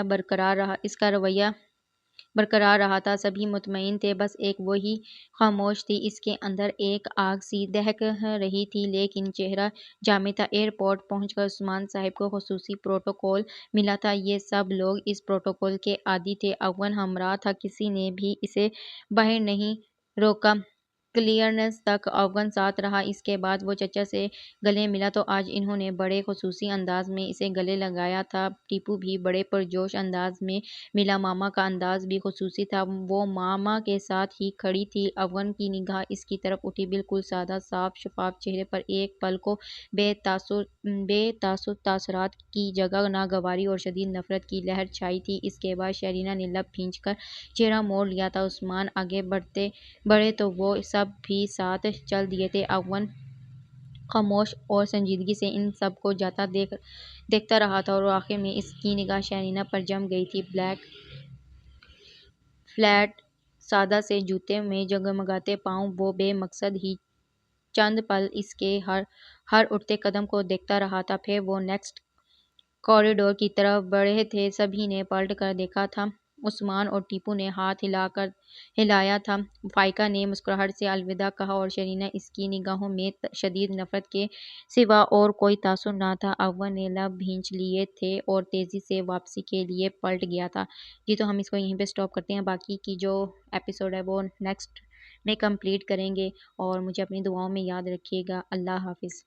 برقرار رہا تھا۔ سبھی مطمئن تھے، بس ایک وہی خاموش تھی۔ اس کے اندر ایک آگ سی دہک رہی تھی لیکن چہرہ جامد تھا۔ ایئرپورٹ پہنچ کر عثمان صاحب کو خصوصی پروٹوکول ملا تھا۔ یہ سب لوگ اس پروٹوکول کے عادی تھے۔ اون ہمراہ تھا، کسی نے بھی اسے باہر نہیں روکا۔ کلیئرنس تک اون ساتھ رہا۔ اس کے بعد وہ چچا سے گلے ملا تو آج انہوں نے بڑے خصوصی انداز میں اسے گلے لگایا تھا۔ ٹیپو بھی بڑے پرجوش انداز میں ملا۔ ماما کا انداز بھی خصوصی تھا، وہ ماما کے ساتھ ہی کھڑی تھی۔ اون کی نگاہ اس کی طرف اٹھی، بالکل سادہ صاف شفاف چہرے پر ایک پل کو بے تاثر تاثرات کی جگہ ناگواری اور شدید نفرت کی لہر چھائی تھی۔ اس کے بعد شرینہ نے لب کھینچ کر چہرہ موڑ لیا تھا۔ عثمان آگے بڑھے تو وہ سب بھی ساتھ چل دیے تھے۔ اون خاموش اور سنجیدگی سے ان سب کو جاتا دیکھتا رہا تھا اور آخر میں اس کی نگاہ شرینہ پر جم گئی تھی۔ بلیک فلیٹ سادہ سے جوتے میں جگمگاتے پاؤں، وہ بے مقصد ہی چند پل اس کے ہر اٹھتے قدم کو دیکھتا رہا تھا۔ پھر وہ نیکسٹ کوریڈور کی طرف بڑھے تھے۔ سبھی نے پلٹ کر دیکھا تھا۔ عثمان اور ٹیپو نے ہاتھ ہلایا تھا۔ فائقہ نے مسکراہٹ سے الوداع کہا اور شرینہ اس کی نگاہوں میں شدید نفرت کے سوا اور کوئی تاثر نہ تھا۔ اون نے لب بھینچ لیے تھے اور تیزی سے واپسی کے لیے پلٹ گیا تھا۔ جی تو ہم اس کو یہیں پہ سٹاپ کرتے ہیں، باقی کی جو ایپیسوڈ ہے وہ نیکسٹ میں کمپلیٹ کریں گے اور مجھے اپنی دعاؤں میں یاد رکھیے گا۔ اللہ حافظ۔